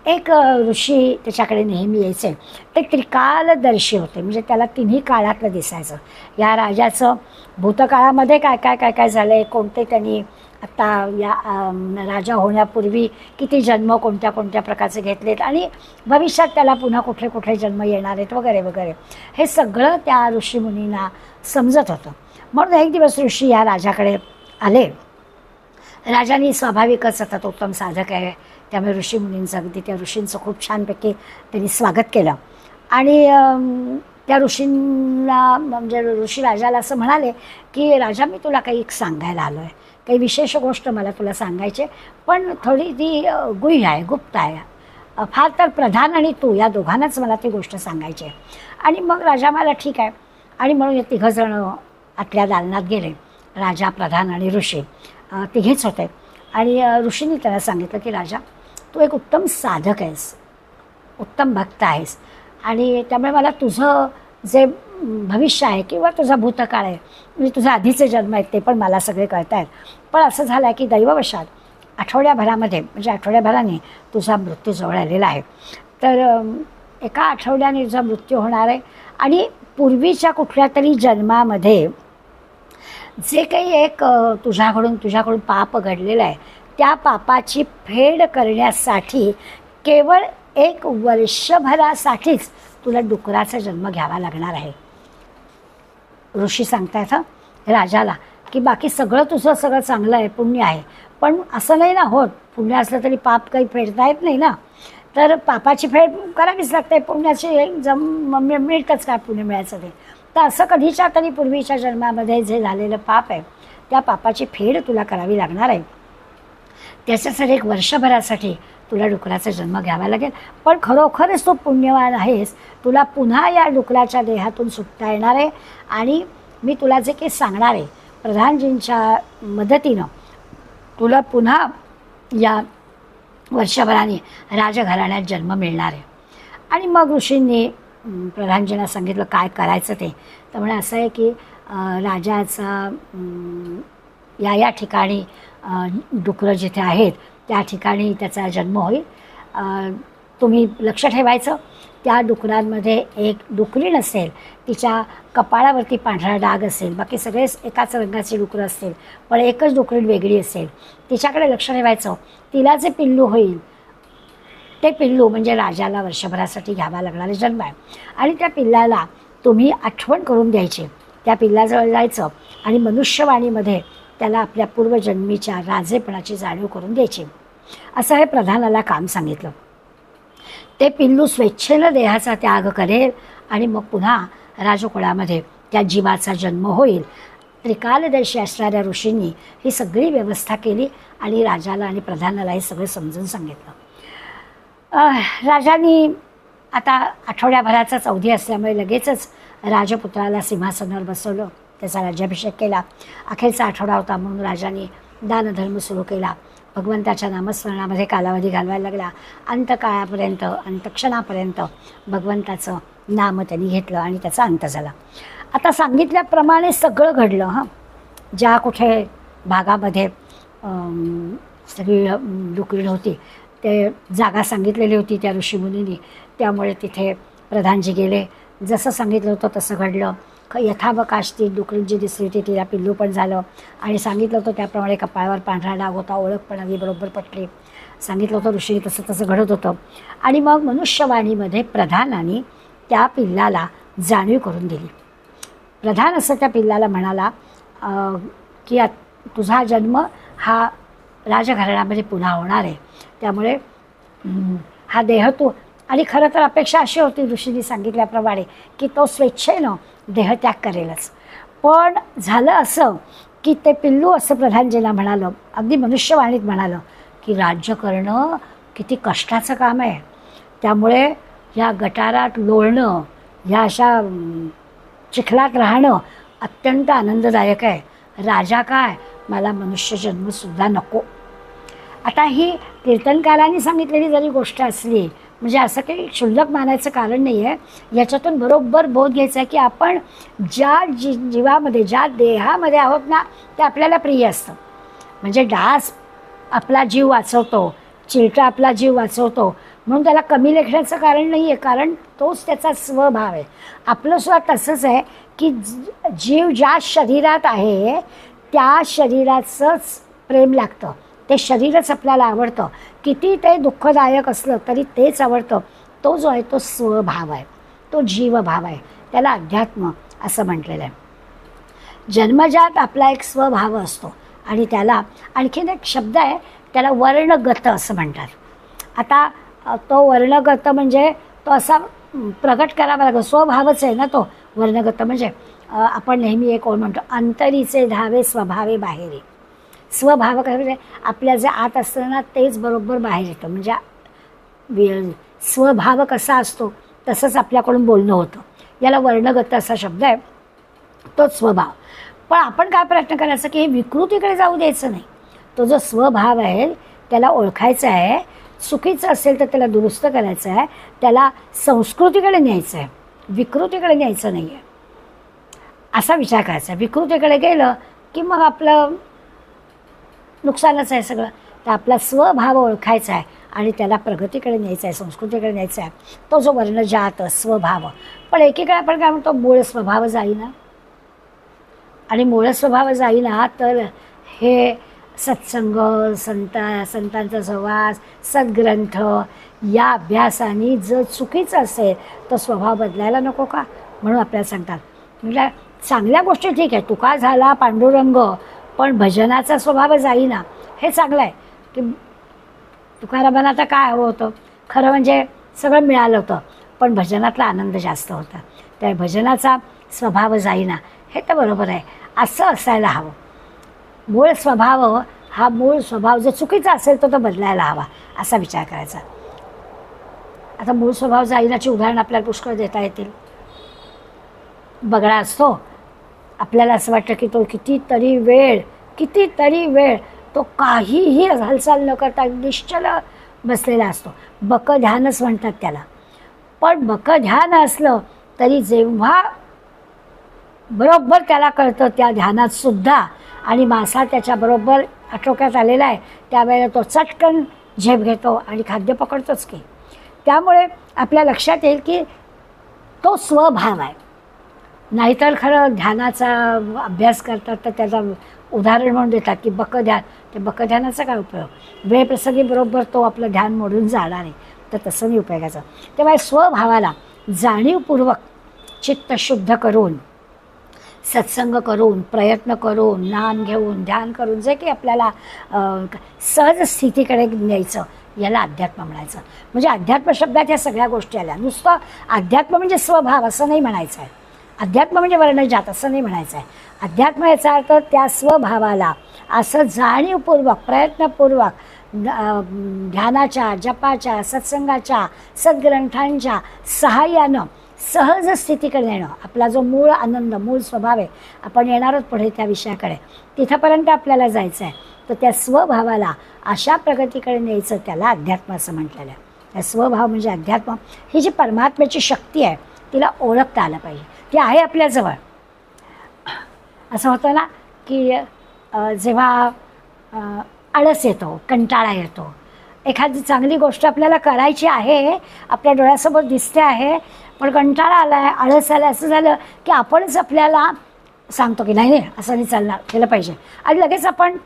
एक ऋषी त्याच्याकडे नेहमी यायचे. ते त्रिकालदर्शी होते, म्हणजे त्याला तिन्ही काळातलं दिसायचं. या राजाचं भूतकाळामध्ये काय काय काय काय झालं आहे, कोणते त्यांनी आत्ता या राजा होण्यापूर्वी किती जन्म कोणत्या कोणत्या प्रकारचे घेतलेत आणि भविष्यात त्याला पुन्हा कुठले कुठले जन्म येणार आहेत वगैरे वगैरे, हे सगळं त्या ऋषीमुनींना समजत होतं. म्हणून एक दिवस ऋषी या राजाकडे आले. राजाने स्वाभाविकच आता तो उत्तम साधक आहे, त्यामुळे ऋषीमुनींचं अगदी त्या ऋषींचं खूप छानपैकी त्यांनी स्वागत केलं. आणि त्या ऋषींना म्हणजे ऋषी राजाला असं म्हणाले की राजा, मी तुला काही सांगायला आलो आहे, काही विशेष गोष्ट मला तुला सांगायची, पण थोडी ती गुह्य आहे, गुप्त आहे. फार तर प्रधान आणि तू या दोघांनाच मला ती गोष्ट सांगायची आहे. आणि मग राजा मला ठीक आहे आणि म्हणून हे तिघंजणं आतल्या दालनात गेले. राजा, प्रधान आणि ऋषी तिघेच होते. आणि ऋषींनी त्याला सांगितलं की राजा, तू एक उत्तम साधक आहेस, उत्तम भक्त आहेस आणि त्यामुळे मला तुझं जे भविष्य आहे किंवा तुझा भूतकाळ आहे, म्हणजे तुझे आधीचे जन्म आहेत ते पण मला सगळे कळत आहेत. पण असं झालं आहे की दैववशात आठवड्याभरामध्ये, म्हणजे आठवड्याभराने तुझा मृत्यू जवळ आलेला आहे. तर एका आठवड्याने तुझा मृत्यू होणार आहे आणि पूर्वीच्या कुठल्या तरी जन्मामध्ये जे काही एक तुझ्याकडून पाप घडलेलं आहे, त्या पापाची फेड करण्यासाठी केवळ 1 वर्षभरासाठीच तुला डुकराचा जन्म घ्यावा लागणार आहे. ऋषी सांगतायत राजाला की बाकी सगळं तुझं सगळं चांगलं आहे, पुण्य आहे, पण असं नाही ना होत. पुण्य असलं तरी पाप काही फेडता येत नाही ना, तर पापाची फेड करावीच लागते. पुण्याची मिळतंच काय पुण्य मिळायचं ते. तर असं कधीच्या तरी पूर्वीच्या जन्मामध्ये जे झालेलं पाप आहे, त्या पापाची फेड तुला करावी लागणार आहे. त्याच्यासाठी 1 वर्षभरासाठी तुला डुकराचा जन्म घ्यावा लागेल. पण खरोखरच तू पुण्यवान आहेस, तुला पुन्हा या डुकराच्या देहातून सुटता येणार आहे. आणि मी तुला जे काही सांगणार आहे, प्रधानजींच्या मदतीनं तुला पुन्हा या वर्षभराने राजघराण्यात जन्म मिळणार आहे. आणि मग ऋषींनी प्रधानजींना सांगितलं काय करायचं ते. त्यामुळे असं आहे की राजाचा या ठिकाणी डुकरं जिथे आहेत त्या ठिकाणी त्याचा जन्म होईल. तुम्ही लक्ष ठेवायचं, त्या डुकरांमध्ये एक डुकरीण असेल, तिच्या कपाळावरती पांढरा डाग असेल, बाकी सगळेच एकाच रंगाचे डुकरं असतील, पण एकच डुकरीण वेगळी असेल. तिच्याकडे लक्ष ठेवायचं. तिला जे पिल्लू होईल ते पिल्लू म्हणजे राजाला वर्षभरासाठी घ्यावा लागणारा जन्म आहे. आणि त्या पिल्लाला तुम्ही आठवण करून द्यायची, त्या पिल्लाजवळ जायचं आणि मनुष्यवाणीमध्ये त्याला आपल्या पूर्वजन्मीच्या राजेपणाची जाणीव करून द्यायची. असं हे प्रधानाला काम सांगितलं. ते पिल्लू स्वेच्छेनं देहाचा त्याग करेल आणि मग पुन्हा राजकुळामध्ये त्या जीवाचा जन्म होईल. त्रिकालदर्शी असणाऱ्या ऋषींनी ही सगळी व्यवस्था केली आणि राजाला आणि प्रधानाला हे सगळं समजून सांगितलं. राजांनी आता आठवड्याभराचाच अवधी असल्यामुळे लगेचच राजपुत्राला सिंहासनावर बसवलं, त्याचा राज्याभिषेक केला. अखेरचा आठवडा होता म्हणून राजांनी दानधर्म सुरू केला. भगवंताच्या नामस्मरणामध्ये कालावधी घालवायला लागला. अंतकाळापर्यंत, अंतक्षणापर्यंत भगवंताचं नाम त्यांनी घेतलं आणि त्याचा अंत झाला. आता सांगितल्याप्रमाणे सगळं घडलं. ज्या कुठे भागामध्ये सगळी डुकरीण होती ते जागा सांगितलेली होती त्या ऋषीमुनींनी, त्यामुळे तिथे प्रधानजी गेले. जसं सांगितलं होतं तसं घडलं. यथावकाश ती डुकरीण जी दिसली होती तिला पिल्लू पण झालं आणि सांगितलं होतं त्याप्रमाणे कपाळावर पांढरा डाग होता, ओळख पण अगदी बरोबर पटली. सांगितलं होतं ऋषीने तसं तसं घडत होतं. आणि मग मनुष्यवाणीमध्ये प्रधानाने त्या पिल्लाला जाणीव करून दिली. प्रधान असं त्या पिल्लाला म्हणाला की तुझा जन्म हा राजघराण्यामध्ये पुन्हा होणार आहे, त्यामुळे हा देह तू. आणि खरं तर अपेक्षा अशी होती ऋषींनी सांगितल्याप्रमाणे की तो स्वेच्छेनं देहत्याग करेलच. पण झालं असं की ते पिल्लू असं प्रधानजीला म्हणालं, अगदी मनुष्यवाणीत म्हणालं की राज्य करणं किती कष्टाचं काम आहे, त्यामुळे या गटारात लोळणं, ह्या अशा चिखलात राहणं अत्यंत आनंददायक आहे. राजा काय, मला मनुष्यजन्मसुद्धा नको. आता ही कीर्तनकारांनी सांगितलेली जरी गोष्ट असली, म्हणजे असं काही क्षुल्लक मानायचं कारण नाही आहे. याच्यातून बरोबर बोध घ्यायचा आहे की आपण ज्या जीवामध्ये, ज्या देहामध्ये आहोत ना, ते आपल्याला प्रिय असतं. म्हणजे डास आपला जीव वाचवतो, चिलटा आपला जीव वाचवतो, म्हणून त्याला कमी लेखण्याचं कारण नाही आहे, कारण तोच त्याचा स्वभाव आहे. आपलं सुद्धा तसंच आहे की जीव ज्या शरीरात आहे त्या शरीराचंच प्रेम लागतं, ते शरीरच आपल्याला आवडतं. किती ते दुःखदायक असलं तरी तेच आवडतं. तो जो आहे तो स्वभाव आहे, तो जीवभाव आहे, त्याला अध्यात्म असं म्हटलेलं आहे. जन्मजात आपला एक स्वभाव असतो आणि त्याला आणखीन एक शब्द आहे, त्याला वर्णगत असं म्हणतात. आता तो वर्णगत म्हणजे तो असा प्रगट करावा लागतो, स्वभावच आहे ना तो वर्णगत. म्हणजे आपण नेहमी एक ओळ म्हणतो, अंतरीचे धावे स्वभावे बाहेरी. स्वभाव काय म्हणजे आपल्या जे आत असतं ना तेच बरोबर बाहेर येतं. म्हणजे स्वभाव कसा असतो तसंच आपल्याकडून बोलणं होतं. याला वर्णगत असा शब्द आहे, तोच स्वभाव. पण आपण काय प्रयत्न करायचा की हे विकृतीकडे जाऊ द्यायचं नाही. तो जो स्वभाव आहे त्याला ओळखायचा आहे, चुकीचं असेल तर त्याला दुरुस्त करायचं आहे, त्याला संस्कृतीकडे न्यायचं आहे, विकृतीकडे न्यायचं नाही आहे, असा विचार करायचा. विकृतीकडे गेलं की मग आपलं नुकसानच आहे सगळं. तर आपला स्वभाव ओळखायचा आहे आणि त्याला प्रगतीकडे न्यायचा आहे, संस्कृतीकडे न्यायचा आहे, तो जो वर्णजात स्वभाव. पण एकीकडे आपण काय म्हणतो, मूळ स्वभाव जाईना. आणि मूळ स्वभाव जाईना तर हे सत्संग, संतांचा सहवास, सद्ग्रंथ या अभ्यासाने जर चुकीचं असेल तर स्वभाव बदलायला नको का? म्हणून आपल्याला सांगतात. म्हणजे चांगल्या गोष्टी ठीक आहे, तुका झाला पांडुरंग, पण भजनाचा स्वभाव जाईना. हे चांगलं आहे की तुकारामांना आता काय हवं होतं, खरं म्हणजे सगळं मिळालं होतं, पण भजनातला आनंद जास्त होता. त्या भजनाचा स्वभाव जाईना, हे तर बरोबर आहे. असं असायला हवं. मूळ स्वभाव, हा मूळ स्वभाव जो चुकीचा असेल तो बदलायला हवा, असा विचार करायचा. आता मूळ स्वभाव जाईनाची उदाहरण आपल्याला पुष्कळ देता येतील. बगळा असतो, आपल्याला असं वाटतं की तो कितीतरी वेळ तो काहीही हालचाल न करता निश्चल बसलेला असतो. बकध्यानच म्हणतात त्याला. पण बकध्यान असलं तरी जेव्हा बरोबर त्याला कळतं त्या ध्यानात सुद्धा आणि मासा त्याच्याबरोबर आटोक्यात आलेला आहे, त्यावेळेला तो चटकन झेप घेतो आणि खाद्य पकडतोच की. त्यामुळे आपल्या लक्षात येईल की तो स्वभाव आहे. नाहीतर खरं ध्यानाचा अभ्यास करतात तर त्याचा उदाहरण म्हणून देतात की बकध्यान. ते बकध्यानाचा काय उपयोग, वेळप्रसंगी बरोबर तो आपलं ध्यान मोडून जाणार आहे, तर तसं नाही उपयोगाचं. तेव्हा स्वभावाला जाणीवपूर्वक चित्त शुद्ध करून, सत्संग करून, प्रयत्न करून, नाम घेऊन, ध्यान करून, जे की आपल्याला सहज स्थितीकडे न्यायचं, याला अध्यात्म म्हणायचं. म्हणजे अध्यात्म शब्दात ह्या सगळ्या गोष्टी आल्या. नुसतं अध्यात्म म्हणजे स्वभाव असं नाही म्हणायचं आहे, अध्यात्म म्हणजे वर्णजात असं नाही म्हणायचं आहे. अध्यात्म याचा अर्थ त्या स्वभावाला असं जाणीवपूर्वक, प्रयत्नपूर्वक ध्यानाच्या, जपाच्या, सत्संगाच्या, सद्ग्रंथांच्या सहाय्यानं सहज स्थितीकडे येणं. आपला जो मूळ आनंद, मूळ स्वभाव आहे, आपण येणारच पुढे त्या विषयाकडे, तिथंपर्यंत आपल्याला जायचं आहे. तर त्या स्वभावाला अशा प्रगतीकडे न्यायचं, त्याला अध्यात्म असं म्हटलेलं आहे. त्या स्वभाव म्हणजे अध्यात्म. ही जी परमात्म्याची शक्ती आहे तिला ओळखता आलं पाहिजे. ती आहे आपल्याजवळ. असं होतं ना की जेव्हा आळस येतो, कंटाळा येतो, एखादी चांगली गोष्ट आपल्याला करायची आहे, आपल्या डोळ्यासमोर दिसते आहे, पण कंटाळा आला आहे, आळस आला, असं झालं की आपणच आपल्याला सांगतो की नाही असं नाही चालणार, केलं पाहिजे. आणि लगेच आपण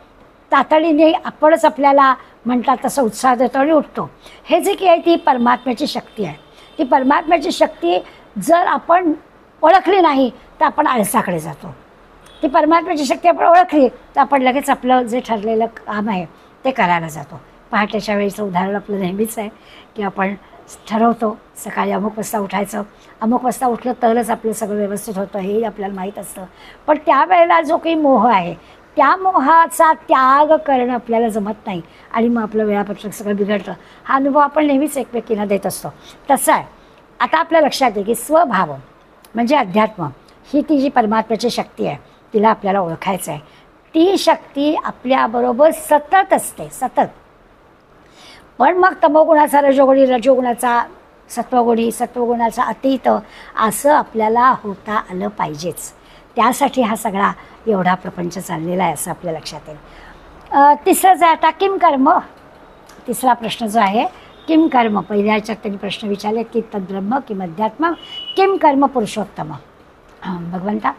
तातडीने आपणच आपल्याला म्हणतात तसं उत्साह देतो आणि उठतो. हे जे की आहे ती परमात्म्याची शक्ती आहे. ती परमात्म्याची शक्ती जर आपण ओळखली नाही तर आपण आळसाकडे जातो. ती परमात्म्याची शक्ती आपण ओळखली तर आपण लगेच आपलं जे ठरलेलं काम आहे ते करायला जातो. पहाटेच्या वेळेचं उदाहरण आपलं नेहमीच आहे की आपण ठरवतो सकाळी अमुक वाजता उठायचं, अमुक वाजता उठलं तरच आपलं सगळं व्यवस्थित होतं, हेही आपल्याला माहीत असतं. पण त्यावेळेला जो काही मोह आहे, त्या मोहाचा त्याग करणं आपल्याला जमत नाही आणि मग आपलं वेळापत्रक सगळं बिघडतं. हा अनुभव आपण नेहमीच एकमेकींना देत असतो. तसं आहे. आता आपल्या लक्षात आहे की स्वभाव म्हणजे अध्यात्म, ही ती जी परमात्म्याची शक्ती आहे तिला आपल्याला ओळखायचं आहे. ती शक्ती आपल्याबरोबर सतत असते, सतत. पण मग तमोगुणाचा, रजोगुणाचा सत्वगुणी, सत्वगुणाचा अतीत असं आपल्याला होता आलं पाहिजेच. त्यासाठी हा सगळा एवढा प्रपंच चाललेला आहे असं आपल्या लक्षात येईल. तिसरं जे आता किम कर्म, तिसरा प्रश्न जो आहे किम कर्म. पहिल्या ह्याच्यात त्यांनी प्रश्न विचारले की तद्ब्रह्म किम अध्यात्म किम कर्म पुरुषोत्तम. भगवंता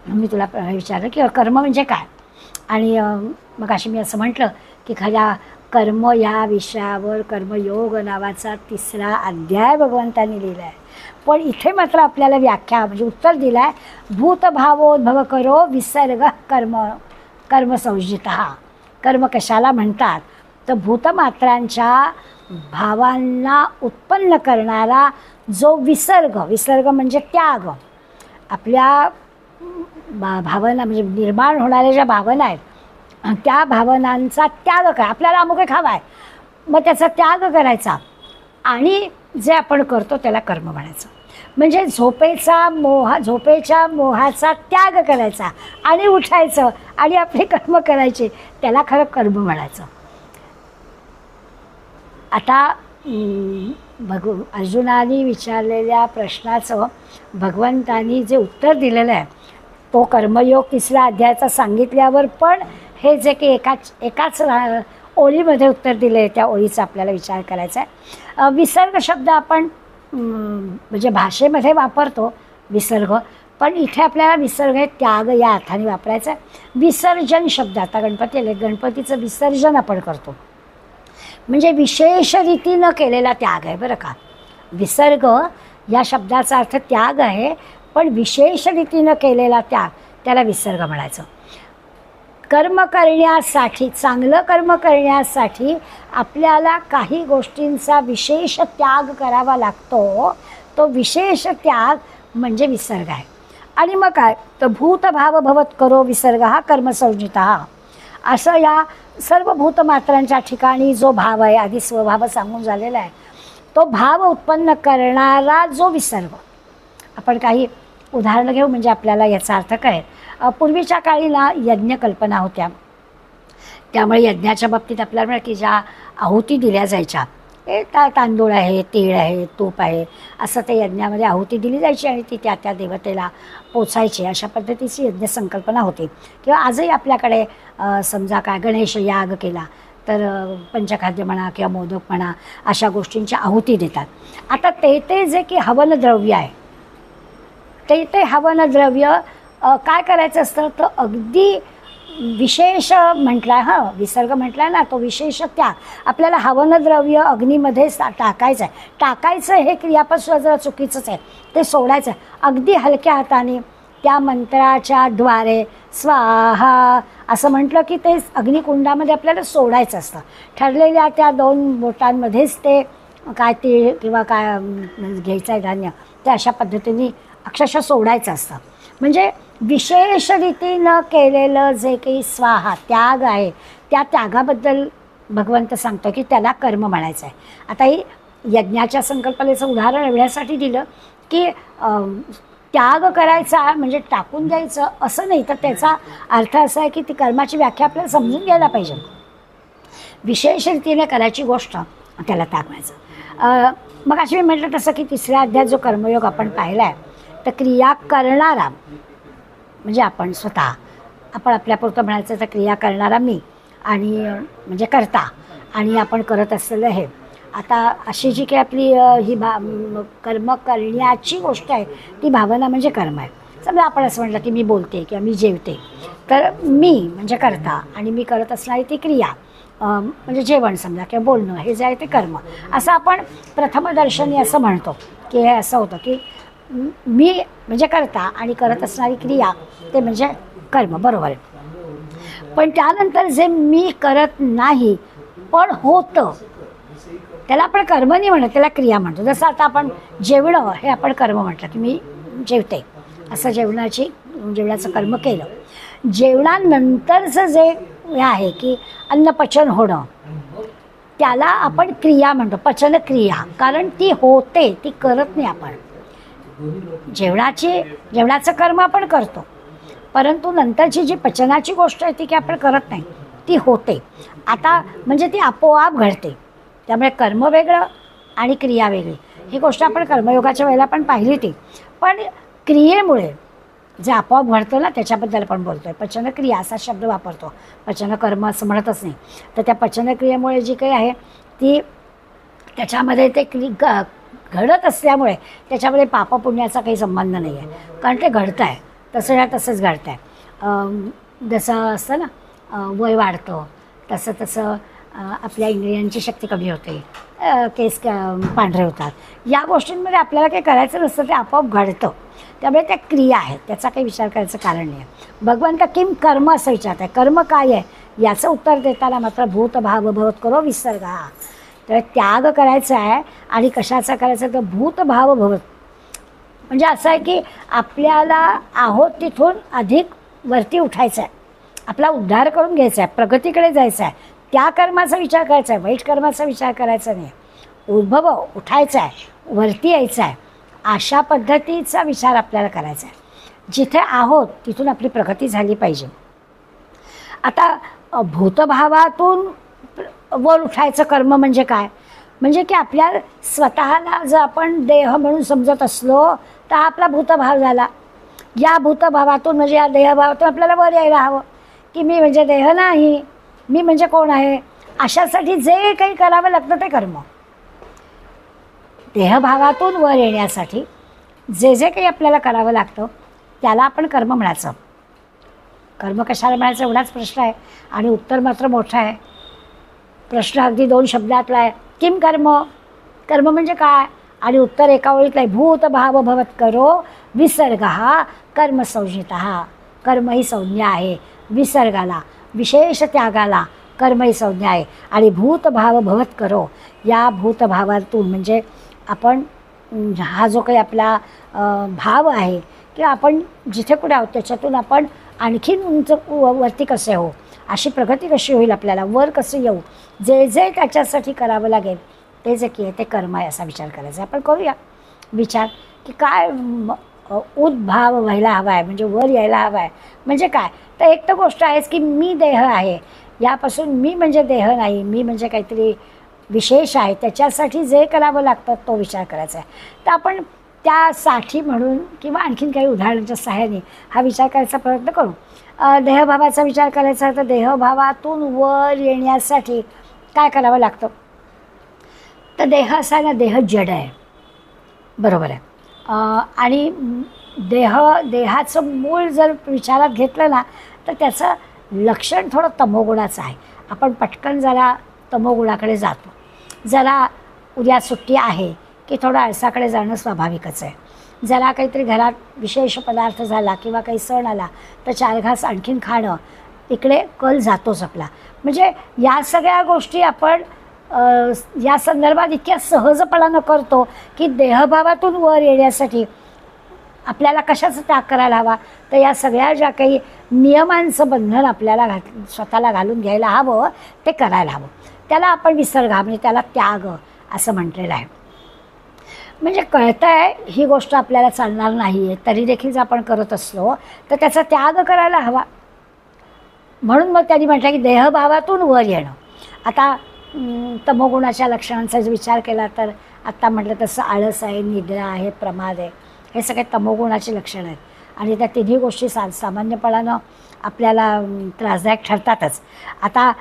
मी तुला विचारलं की कर्म म्हणजे काय, आणि मग अशी मी असं म्हटलं की खऱ्या कर्म या विषयावर कर्मयोग नावाचा 3रा अध्याय भगवंतांनी लिहिला आहे. पण इथे मात्र आपल्याला व्याख्या म्हणजे उत्तर दिलं आहे, भूतभावोद्भव करो विसर्ग कर्म कर्मसंज्ञितः. कर्म कशाला म्हणतात तर भूतमात्रांच्या भावांना उत्पन्न करणारा जो विसर्ग, विसर्ग म्हणजे त्याग, आपल्या भावना म्हणजे निर्माण होणाऱ्या ज्या भावना आहेत त्या भावनांचा त्याग काय, आपल्याला अमुक खावा आहे मग त्याचा त्याग करायचा, आणि जे आपण करतो त्याला कर्म म्हणायचं. म्हणजे झोपेच्या मोहाचा त्याग करायचा आणि उठायचं आणि आपले कर्म करायचे, त्याला खरं कर्म म्हणायचं. आता अर्जुनाने विचारलेल्या प्रश्नाचं भगवंतानी जे उत्तर दिलेलं आहे तो कर्मयोग 3ऱ्या अध्यायाचा सांगितल्यावर पण हे जे की एकाच ओळीमध्ये उत्तर दिले त्या ओळीचा आपल्याला विचार करायचा आहे. विसर्ग शब्द आपण म्हणजे भाषेमध्ये वापरतो विसर्ग, पण इथे आपल्याला विसर्ग हे त्याग या अर्थाने वापरायचा आहे. विसर्जन शब्द, आता गणपती आले, गणपतीचं विसर्जन आपण करतो म्हणजे विशेष रीतीनं केलेला त्याग आहे बरं का. विसर्ग या शब्दाचा अर्थ त्याग आहे, पण विशेष रीतीनं केलेला त्याग त्याला विसर्ग म्हणायचं. कर्म करण्यासाठी, चांगलं कर्म करण्यासाठी आपल्याला काही गोष्टींचा विशेष त्याग करावा लागतो, तो विशेष त्याग म्हणजे विसर्ग आहे. आणि मग काय तर भूतभाव भवत करो विसर्ग हा कर्मसंज्ञितः. असं या सर्व भूतमात्रांच्या ठिकाणी जो भाव आहे, आधी स्वभाव सांगून झालेला आहे, तो भाव उत्पन्न करणारा जो विसर्ग. आपण काही उदाहरणं घेऊ म्हणजे आपल्याला याचा अर्थ कळेल. पूर्वीच्या काळी ना यज्ञ कल्पना होत्या, त्यामुळे यज्ञाच्या बाबतीत आपल्याला म्हणा की ज्या आहुती दिल्या जायच्या, तांदूळ आहे, तीळ आहे, तूप आहे, असं ते यज्ञामध्ये आहुती दिली जायची आणि ती त्या त्या देवतेला पोचायची. अशा पद्धतीची यज्ञ संकल्पना होती. किंवा आजही आपल्याकडे समजा काय गणेश याग केला तर पंचखाद्य म्हणा किंवा मोदक म्हणा अशा गोष्टींची आहुती देतात. आता ते जे की हवनद्रव्य आहे ते हवनद्रव्य काय करायचं असतं तर अगदी विशेष म्हटला, विसर्ग म्हटला ना, तो विशेष त्याग आपल्याला हवनद्रव्य अग्नीमध्ये टाकायचं आहे. टाकायचं हे क्रियापासून जरा चुकीचंच आहे, ते सोडायचं आहे अगदी हलक्या हाताने त्या मंत्राच्या द्वारे स्वाहा असं म्हटलं की ते अग्निकुंडामध्ये आपल्याला सोडायचं असतं. ठरलेल्या त्या 2 बोटांमध्येच ते काय तीळ किंवा काय घ्यायचं आहे धान्य ते अशा पद्धतीने अक्षरशः सोडायचं असतं. म्हणजे विशेष रीतीनं केलेलं जे काही स्वाहा त्याग आहे त्या त्यागाबद्दल भगवंत सांगतो की त्याला कर्म म्हणायचं आहे. आता ही यज्ञाच्या संकल्पनेचं उदाहरण एवढ्यासाठी दिलं की त्याग करायचा म्हणजे टाकून द्यायचं असं नाही, तर त्याचा अर्थ असा आहे की ती कर्माची व्याख्या आपल्याला समजून घ्यायला पाहिजे. विशेष रीतीने करायची गोष्ट त्याला त्याग म्हणायचं. मग अशी मी म्हटलं तसं की 3ऱ्या अध्यायात जो कर्मयोग आपण पाहिला आहे तर क्रिया करणारा म्हणजे आपण स्वतः, आपण आपल्यापुरतं म्हणायचं तर क्रिया करणारा मी आणि म्हणजे करता, आणि आपण करत असलेलं हे. आता अशी जी काही आपली ही कर्म करण्याची गोष्ट आहे ती भावना म्हणजे कर्म आहे. समजा आपण असं म्हटलं की मी बोलते किंवा मी जेवते तर मी म्हणजे करता आणि मी करत असणारी ती क्रिया म्हणजे जेवण समजा किंवा बोलणं हे जे आहे ते कर्म. असं आपण प्रथमदर्शनी असं म्हणतो की हे असं होतं की मी म्हणजे करता आणि करत असणारी क्रिया ते म्हणजे कर्म, बरोबर आहे. पण त्यानंतर जे मी करत नाही पण होतं त्याला आपण कर्म नाही म्हणत, त्याला क्रिया म्हणतो. जसं आता आपण जेवणं हे आपण कर्म म्हटलं की मी जेवते, असं जेवणाचं कर्म केलं. जेवणानंतरचं जे आहे की अन्नपचन होणं त्याला आपण क्रिया म्हणतो, पचनक्रिया, कारण ती होते, ती करत नाही आपण. जेवणाचं कर्म आपण करतो परंतु नंतरची जी पचनाची गोष्ट आहे ती की आपण करत नाही, ती होते. आता म्हणजे ती आपोआप घडते. त्यामुळे कर्म वेगळं आणि क्रिया वेगळी ही गोष्ट आपण कर्मयोगाच्या वेळेला पण पाहिली ती. पण क्रियेमुळे जे आपोआप घडतं ना त्याच्याबद्दल आपण बोलतो आहे. पचनक्रिया असा शब्द वापरतो, पचनकर्म असं म्हणतच नाही. तर त्या पचनक्रियेमुळे जी काही आहे ती त्याच्यामध्ये ते घडत असल्यामुळे त्याच्यामध्ये पापपुण्याचा काही संबंध नाही आहे, कारण ते घडतं आहे तसं तसंच घडतं आहे. जसं असतं ना वय वाढतं तसं तसं आपल्या इंद्रियांची शक्ती कमी होते, केस पांढरे होतात. या गोष्टींमध्ये आपल्याला काही करायचं नसतं, ते आपोआप घडतं. त्यामुळे त्या क्रिया आहेत, त्याचा काही विचार करायचं कारण नाही आहे. भगवंत किम कर्म असं विचारत आहे. कर्म काय आहे याचं उत्तर देताना मात्र भूतभाव भवत करो विसर्गा. तर त्याग करायचा आहे आणि कशाचा करायचा तर भूतभाव भवत, म्हणजे असं आहे की आपल्याला आहोत तिथून अधिक वरती उठायचं आहे, आपला उद्धार करून घ्यायचा आहे, प्रगतीकडे जायचं आहे. त्या कर्माचा विचार करायचा आहे, वाईट कर्माचा विचार करायचा नाही. उद्भव उठायचा आहे, वरती यायचं आहे, अशा पद्धतीचा विचार आपल्याला करायचा आहे. जिथे आहोत तिथून आपली प्रगती झाली पाहिजे. आता भूतभावातून वर उठायचं कर्म म्हणजे काय, म्हणजे की आपल्या स्वतःला जर आपण देह म्हणून समजत असलो तर हा आपला भूतभाव झाला. या भूतभावातून म्हणजे या देहभावातून आपल्याला वर यायला हवं की मी म्हणजे देह नाही, मी म्हणजे कोण आहे. अशासाठी जे काही करावं लागतं ते कर्म. देहभावातून वर येण्यासाठी जे जे काही आपल्याला करावं लागतं त्याला आपण कर्म म्हणायचं. कर्म कशाला म्हणायचं एवढाच प्रश्न आहे आणि उत्तर मात्र मोठं आहे. प्रश्न अगदी 2 शब्दातला आहे. किम कर्म, कर्म म्हणजे काय, आणि उत्तर एका ओळीतलं आहे. भूतभाव भवत करो विसर्गः कर्मसंज्ञितः. कर्म ही संज्ञा आहे, विसर्गाला विशेष त्यागाला कर्म ही संज्ञा आहे. आणि भूतभाव भवत करो, या भूतभावातून म्हणजे आपण हा जो काही आपला भाव आहे किंवा आपण जिथे कुठे आहोत त्याच्यातून आपण आणखीन उंच वरती कसे हो, अशी प्रगती कशी होईल, आपल्याला वर कसं येऊ, जे जे त्याच्यासाठी करावं लागेल ते जे की आहे ते कर्म आहे असा विचार करायचा. आपण करूया विचार की काय उद्भाव व्हायला हवा आहे, म्हणजे वर यायला हवा आहे म्हणजे काय. तर एक तर गोष्ट आहेच की मी देह आहे, यापासून मी म्हणजे देह नाही, मी म्हणजे काहीतरी विशेष आहे, त्याच्यासाठी जे करावं लागतं तो विचार करायचा आहे. तर आपण त्यासाठी म्हणून किंवा आणखीन काही उदाहरणांच्या सहाय्याने हा विचार करायचा प्रयत्न करू. देहभावाचा विचार करायचा तर देहभावातून वर येण्यासाठी काय करावं लागतं. तर देह असा ना, देह जड आहे, बरोबर आहे. आणि देहाचं मूळ जर विचारात घेतलं ना तर त्याचं लक्षण थोडं तमोगुणाचं आहे. आपण पटकन जरा तमोगुणाकडे जातो. जरा उद्या सुट्टी आहे की थोडं आळसाकडे जाणं स्वाभाविकच आहे. जरा काहीतरी घरात विशेष पदार्थ झाला किंवा काही सण आला तर 4 घास आणखीन खाणं, इकडे कल जातोच आपला. म्हणजे या सगळ्या गोष्टी आपण या संदर्भात इतक्या सहजपणानं करतो की देहभावातून वर येण्यासाठी आपल्याला कशाचा त्याग करायला हवा. तर या सगळ्या ज्या काही नियमांचं बंधन आपल्याला स्वतःला घालून घ्यायला हवं ते करायला हवं. त्याला आपण विसर्गा म्हणजे त्याला त्याग असं म्हटलेलं आहे. म्हणजे कळतं आहे ही गोष्ट आपल्याला चालणार नाही आहे तरी देखील जर आपण करत असलो तर त्याचा त्याग करायला हवा. म्हणून मग त्यांनी म्हटलं की देहभावातून वर येणं. आता तमोगुणाच्या लक्षणांचा जर विचार केला तर आत्ता म्हटलं तसं आळस आहे, निद्रा आहे, प्रमाद आहे, हे सगळे तमोगुणाचे लक्षणं आहेत. आणि त्या तिन्ही गोष्टी सामान्यपणानं आपल्याला त्रासदायक ठरतातच. आता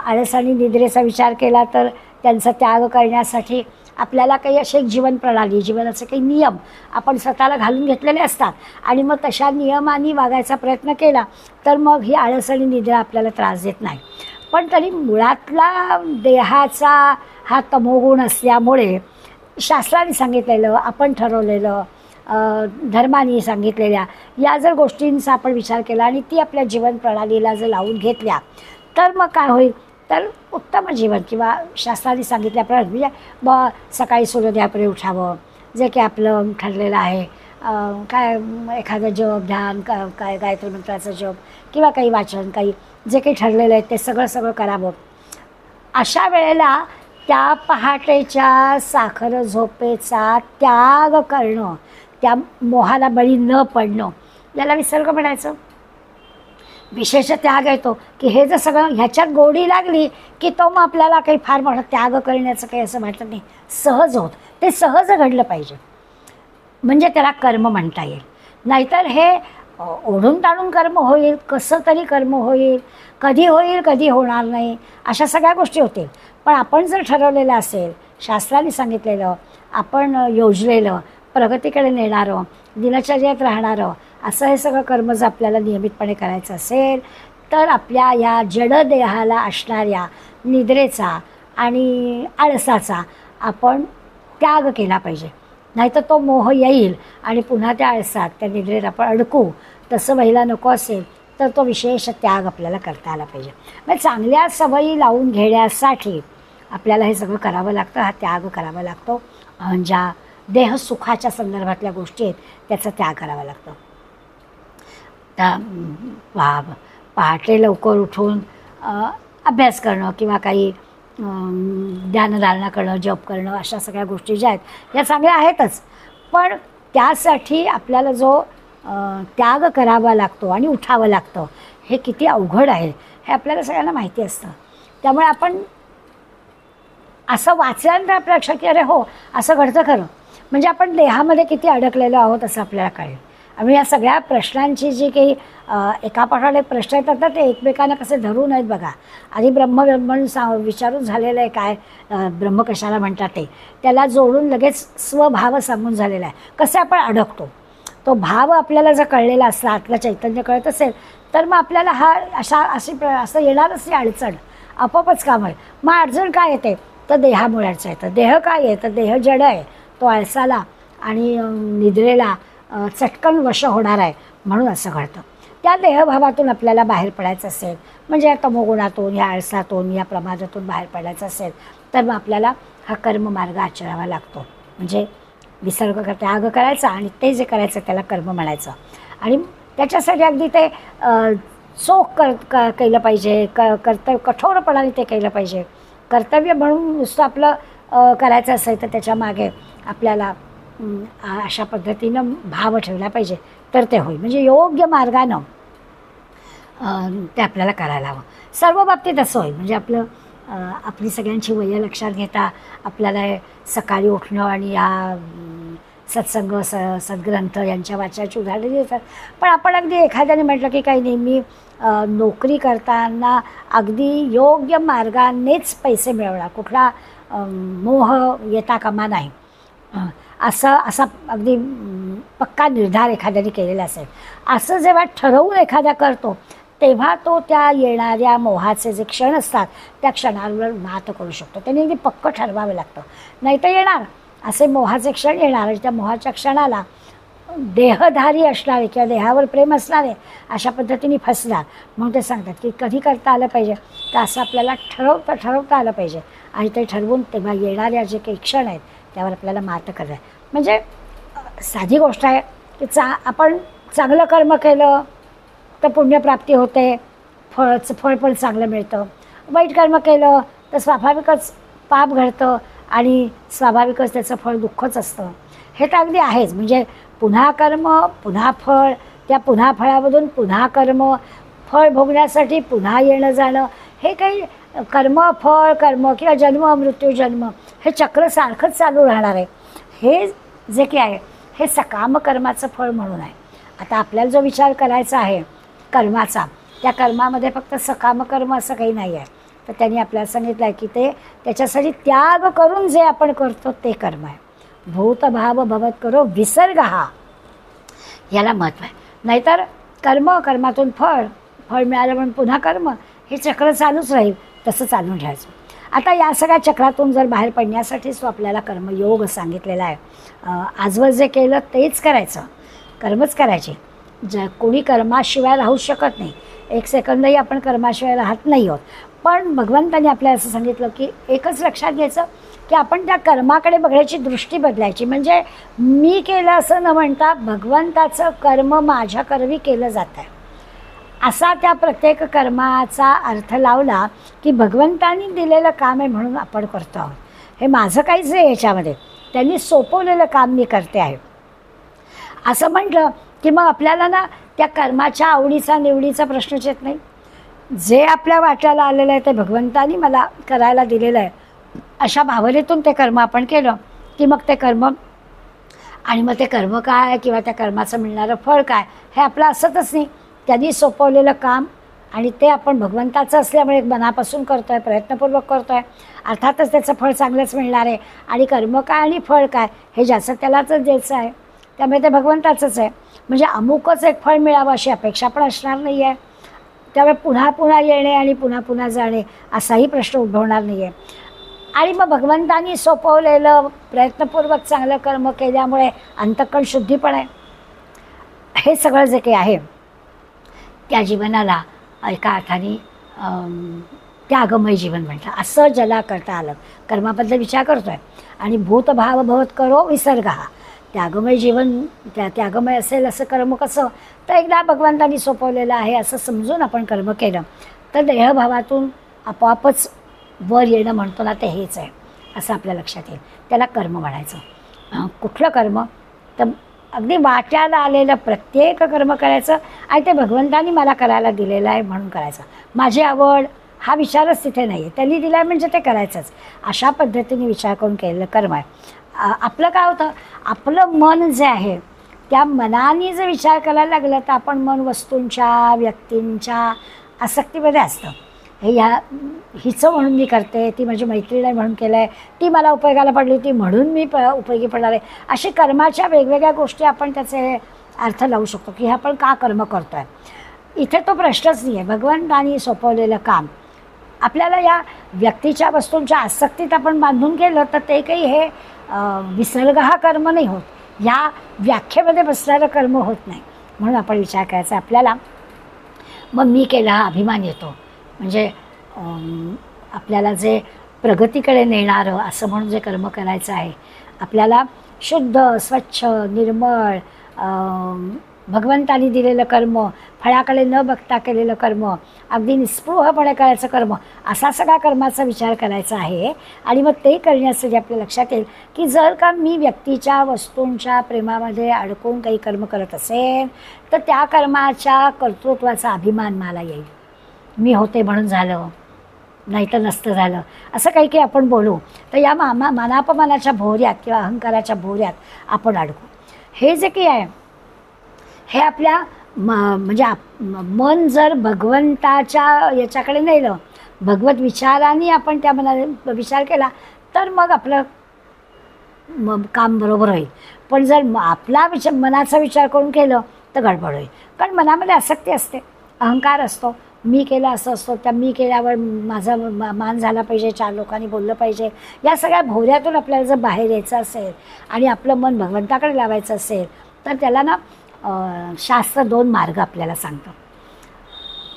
आळस आणि निद्रेचा विचार केला तर त्यांचा त्याग करण्यासाठी आपल्याला काही असे एक जीवन प्रणाली, जीवनाचे काही नियम आपण स्वतःला घालून घेतलेले असतात आणि मग तशा नियमांनी वागायचा प्रयत्न केला तर मग ही आळस आणि निद्रा आपल्याला त्रास देत नाही. पण तरी मुळातला देहाचा हा तमोगुण असल्यामुळे शास्त्राने सांगितलेलं, आपण ठरवलेलं, धर्माने सांगितलेल्या या जर गोष्टींचा आपण विचार केला आणि ती आपल्या जीवन प्रणालीला जर लावून घेतल्या तर मग काय होईल तर उत्तम जीवन किंवा शास्त्राने सांगितल्याप्रमाणे म्हणजे सकाळी सूर्योदयापुढे उठावं, जे काही आपलं ठरलेलं आहे, काय एखादं जप, ध्यान, काय गायत्री मंत्राचं जप किंवा काही वाचन, काही जे काही ठरलेलं आहे ते सगळं करावं. अशा वेळेला त्या पहाटेच्या साखर झोपेचा त्याग करणं, त्या मोहाला बळी न पडणं, याला विसर्ग म्हणायचं. विशेष त्याग येतो की हे जर सगळं ह्याच्यात गोडी लागली की तो मग आपल्याला काही फार मोठा त्याग करण्याचं काही असं वाटत नाही, सहज होत. ते सहज घडलं पाहिजे म्हणजे त्याला कर्म म्हणता येईल. नाहीतर हे ओढून ताणून कर्म होईल, कसं तरी कर्म होईल, कधी होणार नाही, अशा सगळ्या गोष्टी होतील. पण आपण जर ठरवलेलं असेल, शास्त्राने सांगितलेलं, आपण योजलेलं, प्रगतीकडे नेणारं, दिनचर्येत राहणारं असं हे सगळं कर्म जर आपल्याला नियमितपणे करायचं असेल तर आपल्या या जड देहाला असणाऱ्या निद्रेचा आणि आळसाचा आपण त्याग केला पाहिजे. नाहीतर तो मोह येईल आणि पुन्हा त्या आळसात, त्या निद्रेत आपण अडकू. तसं व्हायला नको असेल तर तो विशेष त्याग आपल्याला करता आला पाहिजे. म्हणजे चांगल्या सवयी लावून घेण्यासाठी आपल्याला हे सगळं करावं लागतं, हा त्याग करावा लागतो. ज्या देहसुखाच्या संदर्भातल्या गोष्टी आहेत त्याचा त्याग करावा लागतो. त्या पहाटे लवकर उठून अभ्यास करणं किंवा काही ध्यानधारणा करणं, जप करणं, अशा सगळ्या गोष्टी ज्या आहेत या चांगल्या आहेतच. पण त्यासाठी आपल्याला जो त्याग करावा लागतो आणि उठावं लागतं हे किती अवघड आहे हे आपल्याला सगळ्यांना माहिती असतं. त्यामुळे आपण असं वाचल्यानंतर आपल्या लक्षात की अरे हो असं घडतं खरं, म्हणजे आपण देहामध्ये किती अडकलेलो आहोत असं आपल्याला कळेल. आणि या सगळ्या प्रश्नांची जी काही एकापाठोपाठ एक प्रश्न येतात ना ते एकमेकांना कसे धरून आहेत बघा. आधी ब्रह्म म्हणून विचारून झालेलं आहे काय ब्रह्म कशाला म्हणतात ते, त्याला जोडून लगेच स्वभाव सांगून झालेला आहे. कसे आपण अडकतो, तो भाव आपल्याला जर कळलेला असला, आतलं चैतन्य कळत असेल तर मग आपल्याला हा असं येणारच नाही अडचण, आपोआपच काम आहे. मग अडचण काय येते तर देहामुळे अडचण येतं. देह काय आहे तर देह जड आहे, तो आळसाला आणि निद्रेला चटकन वश होणार आहे म्हणून असं घडतं. त्या देहभावातून आपल्याला बाहेर पडायचं असेल, म्हणजे या तमोगुणातून, या आळसातून, या प्रमादातून बाहेर पडायचं असेल तर मग आपल्याला हा कर्ममार्ग आचरावा लागतो. म्हणजे विसर्ग त्याग करायचा आणि ते जे करायचं त्याला कर्म म्हणायचं. आणि त्याच्यासाठी अगदी ते चोख केलं पाहिजे, कठोरपणाने ते केलं पाहिजे. कर्तव्य म्हणून नुसतं आपलं करायचं असेल तर त्याच्यामागे आपल्याला अशा पद्धतीनं भाव ठेवला पाहिजे तर ते होईल. म्हणजे योग्य मार्गानं ते आपल्याला करायला हवं. सर्व बाबतीत असं होईल. म्हणजे आपली सगळ्यांची वय लक्षात घेता आपल्याला सकाळी उठणं आणि या सत्संग सद्ग्रंथ यांच्या वाचनाची उदाहरणं देतात. पण आपण अगदी एखाद्याने म्हटलं की काही नाही, मी नोकरी करताना अगदी योग्य मार्गानेच पैसे मिळवणार, कुठला मोह येता कामा नाही, असा अगदी पक्का निर्धार एखाद्याने केलेला असेल. असं जेव्हा ठरवून एखादा करतो तेव्हा तो त्या येणाऱ्या मोहाचे जे क्षण असतात त्या क्षणांवर मात करू शकतो. त्यांनी अगदी पक्क ठरवावं लागतं, नाही तर येणार असे मोहाचे क्षण येणार. आणि त्या मोहाच्या क्षणाला देहधारी असणारे किंवा देहावर प्रेम असणारे अशा पद्धतीने फसणार. म्हणून ते सांगतात की कधी करता आलं पाहिजे तर असं आपल्याला ठरवता आलं पाहिजे. आणि ते ठरवून तेव्हा येणाऱ्या जे काही क्षण आहेत त्यावर आपल्याला मात करायचं. म्हणजे साधी गोष्ट आहे की आपण चांगलं कर्म केलं तर पुण्यप्राप्ती होते, फळ पण चांगलं मिळतं. वाईट कर्म केलं तर स्वाभाविकच पाप घडतं आणि स्वाभाविकच त्याचं फळ दुःखच असतं. हे तर अगदी आहेच. म्हणजे पुन्हा कर्म पुन्हा फळ, त्या पुन्हा फळामधून पुन्हा फळ भोगण्यासाठी पुन्हा येणं जाणं, हे काही कर्म किंवा जन्म मृत्यू जन्म हे चक्र सारखंच चालू राहणार आहे. हे जे काही आहे हे सकाम कर्माचं फळ म्हणून आहे. आता आपल्याला जो विचार करायचा आहे कर्माचा, त्या कर्मामध्ये फक्त सकाम कर्म असं काही नाही आहे. तर त्यांनी आपल्याला सांगितलं आहे की ते त्याच्यासाठी त्याग करून जे आपण करतो ते कर्म आहे. भूतभाव भवत करो विसर्ग, हा याला महत्त्व आहे. नाहीतर कर्मातून फळ मिळालं म्हणून पुन्हा कर्म, हे चक्र चालूच राहील. तसं चालून ठेवायचं. आता या सगळ्या चक्रातून जर बाहेर पडण्यासाठीच तो आपल्याला कर्मयोग सांगितलेला आहे. आजवर जे केलं तेच करायचं, कर्मच करायचे. कोणी कर्माशिवाय राहू शकत नाही, एक सेकंदही आपण कर्माशिवाय राहत नाही आहोत. पण भगवंतांनी आपल्याला असं सांगितलं की एकच लक्षात घ्यायचं की आपण त्या कर्माकडे बघण्याची दृष्टी बदलायची. म्हणजे मी केलं असं न म्हणता भगवंताचं कर्म माझ्या करवी केलं जात आहे असा त्या प्रत्येक कर्माचा अर्थ लावला की भगवंतांनी दिलेलं काम आहे म्हणून आपण करतो आहोत. हे माझं काहीच नाही याच्यामध्ये, त्यांनी सोपवलेलं काम मी करते आहे असं म्हटलं की मग आपल्याला ना त्या कर्माच्या आवडीचा निवडीचा प्रश्नच येत नाही. जे आपल्या वाट्याला आलेलं आहे ते भगवंतानी मला करायला दिलेलं आहे, अशा भावनेतून ते कर्म आपण केलं की मग ते कर्म, आणि मग ते कर्म काय किंवा त्या कर्माचं मिळणारं फळ काय हे आपलं असतच नाही. त्यांनी सोपवलेलं काम आणि ते आपण भगवंताचं असल्यामुळे मनापासून करतो आहे, प्रयत्नपूर्वक करतो आहे, अर्थातच त्याचं फळ चांगलंच मिळणार आहे. आणि कर्म काय आणि फळ काय हे ज्याचं त्यालाच द्यायचं आहे, त्यामुळे ते भगवंताचंच आहे. म्हणजे अमुकच एक फळ मिळावं अशी अपेक्षा पण असणार नाही आहे. त्यामुळे पुन्हा पुन्हा येणे आणि पुन्हा पुन्हा जाणे असाही प्रश्न उद्भवणार नाही आहे. आणि मग भगवंतानी सोपवलेलं प्रयत्नपूर्वक चांगलं कर्म केल्यामुळे अंतःकरण शुद्धी पण आहे. हे सगळं जे काही आहे त्या जीवनाला एका अर्थाने त्यागमय जीवन म्हणतात, असं ज्याला करता आलं. कर्माबद्दल विचार करतो आहे आणि भूतभाव भवत करो विसर्ग, हा त्यागमय जीवन, त्यागमय असेल असं कर्म कसं, तर एकदा भगवंतानी सोपवलेलं आहे असं समजून आपण कर्म केलं तर देहभावातून आपोआपच वर येणं म्हणतो ना, ते हेच आहे असं आपल्या लक्षात येईल. त्याला कर्म म्हणायचं. कुठलं कर्म, तर अगदी वाट्याला आलेलं प्रत्येक कर्म करायचं आणि ते भगवंतानी मला करायला दिलेलं आहे म्हणून करायचं. माझी आवड हा विचारच तिथे नाही आहे, त्यांनी दिला आहे म्हणजे ते करायचंच, अशा पद्धतीने विचार करून केलेलं कर्म आहे. आपलं काय होतं, आपलं मन जे आहे त्या मनाने जर विचार करायला लागलं तर आपण मन वस्तूंच्या व्यक्तींच्या आसक्तीमध्ये असतं. हे हिचं म्हणून मी करते, ती माझी मैत्रीण आहे म्हणून केलं आहे, ती मला उपयोगाला पडली ती म्हणून मी उपयोगी पडणार आहे, अशी कर्माच्या वेगवेगळ्या गोष्टी आपण त्याचे अर्थ लावू शकतो की हे आपण का कर्म करतो आहे. इथे तो प्रश्नच नाही आहे. भगवंतानी सोपवलेलं काम आपल्याला या व्यक्तीच्या वस्तूंच्या आसक्तीत आपण बांधून केलं तर ते काही हे विसर्ग हा कर्म नाही होत, ह्या व्याख्येमध्ये बसणारं कर्म होत नाही. म्हणून आपण विचार करायचा आपल्याला. मग मी केला हा अभिमान येतो, म्हणजे आपल्याला जे प्रगतीकडे नेणारं असं म्हणून जे कर्म करायचं आहे, आपल्याला शुद्ध स्वच्छ निर्मळ भगवंतानी दिलेलं कर्म, फळाकडे न बघता केलेलं कर्म, अगदी निस्पृहपणे करायचं कर्म, असा सगळा कर्माचा विचार करायचा आहे. आणि मग ते करण्यासाठी आपल्या लक्षात येईल की जर का मी व्यक्तीच्या वस्तूंच्या प्रेमामध्ये अडकून काही कर्म करत असेल तर त्या कर्माच्या कर्तृत्वाचा अभिमान मला येईल. मी होते म्हणून झालं, नाही तर नसतं झालं, असं काही काही आपण बोलू तर या मानापमानाच्या भोवऱ्यात किंवा अहंकाराच्या भोवऱ्यात आपण अडकू. हे जे काही आहे हे आपल्या म्हणजे मन जर भगवंताच्या याच्याकडे नेलं, भगवत विचाराने आपण त्या मनाने विचार केला तर मग आपलं काम बरोबर होईल. पण जर आपला मनाचा विचार करून केलं तर गडबड होईल. कारण मनामध्ये आसक्ती असते, अहंकार असतो, मी केलं असं असतो, त्या मी केल्यावर माझा मान झाला पाहिजे, चार लोकांनी बोललं पाहिजे, या सगळ्या भोवऱ्यातून आपल्याला जर बाहेर यायचं असेल आणि आपलं मन भगवंताकडे लावायचं असेल तर त्याला ना शास्त्र 2 मार्ग आपल्याला सांगतं.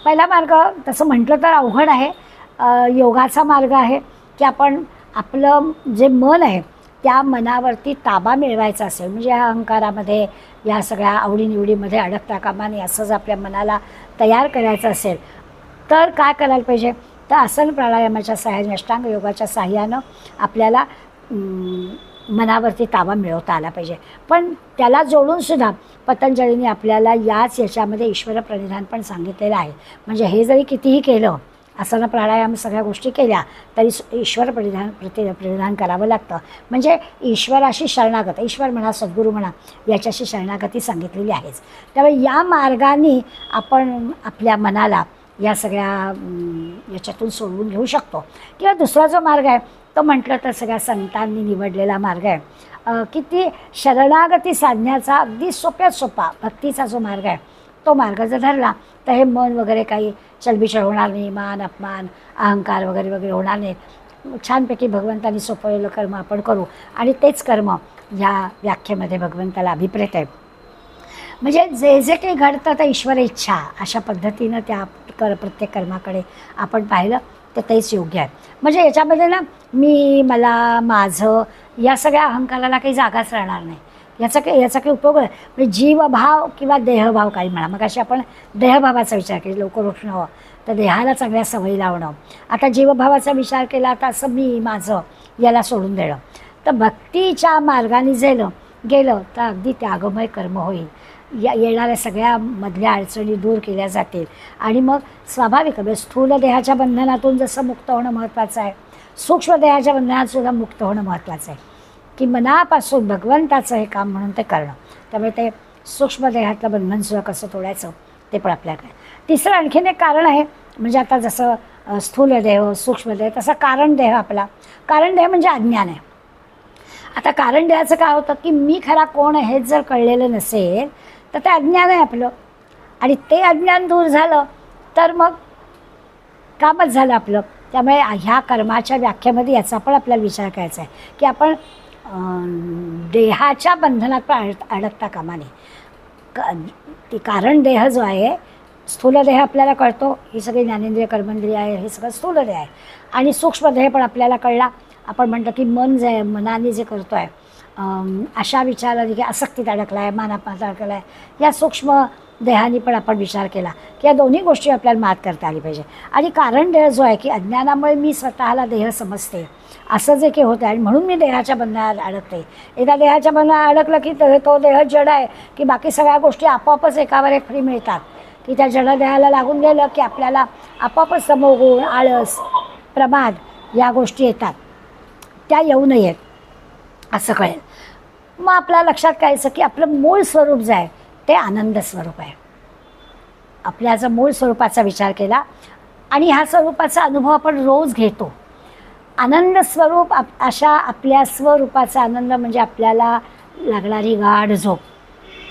पहिला मार्ग तसं म्हटलं तर अवघड आहे, योगाचा मार्ग आहे की आपण आपलं जे मन आहे त्या मनावरती ताबा मिळवायचा असेल, म्हणजे ह्या अहंकारामध्ये या सगळ्या आवडीनिवडीमध्ये अडकता कामा नये असं जर आपल्या मनाला तयार करायचं असेल तर काय करायला पाहिजे, तर आसन प्राणायामाच्या सहाय्याने, अष्टांग योगाच्या सहाय्यानं आपल्याला मनावरती ताबा मिळवता आला पाहिजे. पण त्याला जोडूनसुद्धा पतंजलीने आपल्याला याच्यामध्ये ईश्वर प्रणिधान पण सांगितलेलं आहे. म्हणजे हे जरी कितीही केलं, आसन प्राणायाम सगळ्या गोष्टी केल्या तरी ईश्वर प्रणिधान करावं लागतं. म्हणजे ईश्वराशी शरणागत, ईश्वर म्हणा सद्गुरू म्हणा याच्याशी शरणागती सांगितलेली आहेच. त्यामुळे या मार्गाने आपण आपल्या मनाला या सगळ्या याच्यातून सोडवून घेऊ शकतो. किंवा दुसरा जो मार्ग आहे तो म्हटलं तर सगळ्या संतांनी निवडलेला मार्ग आहे की ती शरणागती साधण्याचा अगदी सोप्यात सोपा भक्तीचा जो मार्ग आहे तो मार्ग जर धरला तर हे मन वगैरे काही चलबिचल होणार नाही, मान अपमान अहंकार वगैरे वगैरे होणार नाहीत. छानपैकी भगवंतानी सोपवलेलं कर्म आपण करू आणि तेच कर्म ह्या व्याख्येमध्ये भगवंताला अभिप्रेत आहे. म्हणजे जे जे काही घडतं तर ईश्वर इच्छा अशा पद्धतीनं त्या प्रत्येक कर्माकडे आपण पाहिलं तर तेच योग्य आहे. म्हणजे याच्यामध्ये ना मी मला माझं या सगळ्या अहंकाराला काही जागाच राहणार नाही. याचा काही उपयोग आहे. म्हणजे जीवभाव किंवा देहभाव काही म्हणा, मग अशी आपण देहभावाचा विचार केला, लवकर उठणं हवं तर देहाला चांगल्या सवयी लावणं. आता जीवभावाचा विचार केला तर असं मी माझं याला सोडून देणं. तर भक्तीच्या मार्गाने गेलं तर अगदी त्यागमय कर्म होईल. येणाऱ्या सगळ्या मधल्या अडचणी दूर केल्या जातील आणि मग स्वाभाविक म्हणजे स्थूल देहाच्या बंधनातून जसं मुक्त होणं महत्त्वाचं आहे, सूक्ष्म देहाच्या बंधनातसुद्धा मुक्त होणं महत्त्वाचं आहे, की मनापासून भगवंताचं हे काम म्हणून ते करणं. त्यामुळे ते सूक्ष्म देहातलं बंधनसुद्धा कसं तोडायचं ते पण आपल्याकडे. तिसरं आणखीन एक कारण आहे, म्हणजे आता जसं स्थूल देह सूक्ष्म देह तसं कारण देह. आपला कारण देह म्हणजे अज्ञान आहे. आता कारण देहाचं काय होतं की मी खरा कोण आहे हेच जर कळलेलं नसेल तर ते अज्ञान आहे आपलं, आणि ते अज्ञान दूर झालं तर मग कामच झालं आपलं. त्यामुळे ह्या कर्माच्या व्याख्येमध्ये याचा पण आपल्याला विचार करायचा आहे की आपण देहाच्या बंधनात पण अडकता कामा नये. ती कारण देह जो आहे, स्थूल देह आपल्याला कळतो, ही सगळी ज्ञानेंद्रिय कर्मेंद्रिय आहे, हे सगळं स्थूल देह आहे. आणि सूक्ष्म देह पण आपल्याला कळला. आपण म्हणतो की मन जे आहे, मनाने जे करतो आहे, अशा विचाराने की आसक्तीत अडकला आहे, मानापात अडकला आहे, या सूक्ष्म देहाने पण आपण विचार केला की या दोन्ही गोष्टी आपल्याला मात करता आली पाहिजे. आणि कारण देह जो आहे की अज्ञानामुळे मी स्वतःला देह समजते असं जे काही होतं आहे, आणि म्हणून मी देहाच्या बंधनात अडकते. एकदा देहाच्या बंधनात अडकलं की तो देह जड आहे की बाकी सगळ्या गोष्टी आपोआपच एकावर एक फ्री मिळतात, की त्या जड देहाला लागून गेलं की आपल्याला आपोआपच तमोगुण, आळस, प्रमाद या गोष्टी येतात, त्या येऊ नयेत असं कळेल. मग आपल्या लक्षात यायचं की आपलं मूळ स्वरूप जे आहे ते आनंद स्वरूप आहे. आपल्या जर मूळ स्वरूपाचा विचार केला आणि ह्या स्वरूपाचा अनुभव आपण रोज घेतो. आनंद स्वरूप अशा आपल्या स्वरूपाचा आनंद म्हणजे आपल्याला लागणारी गाढ झोप.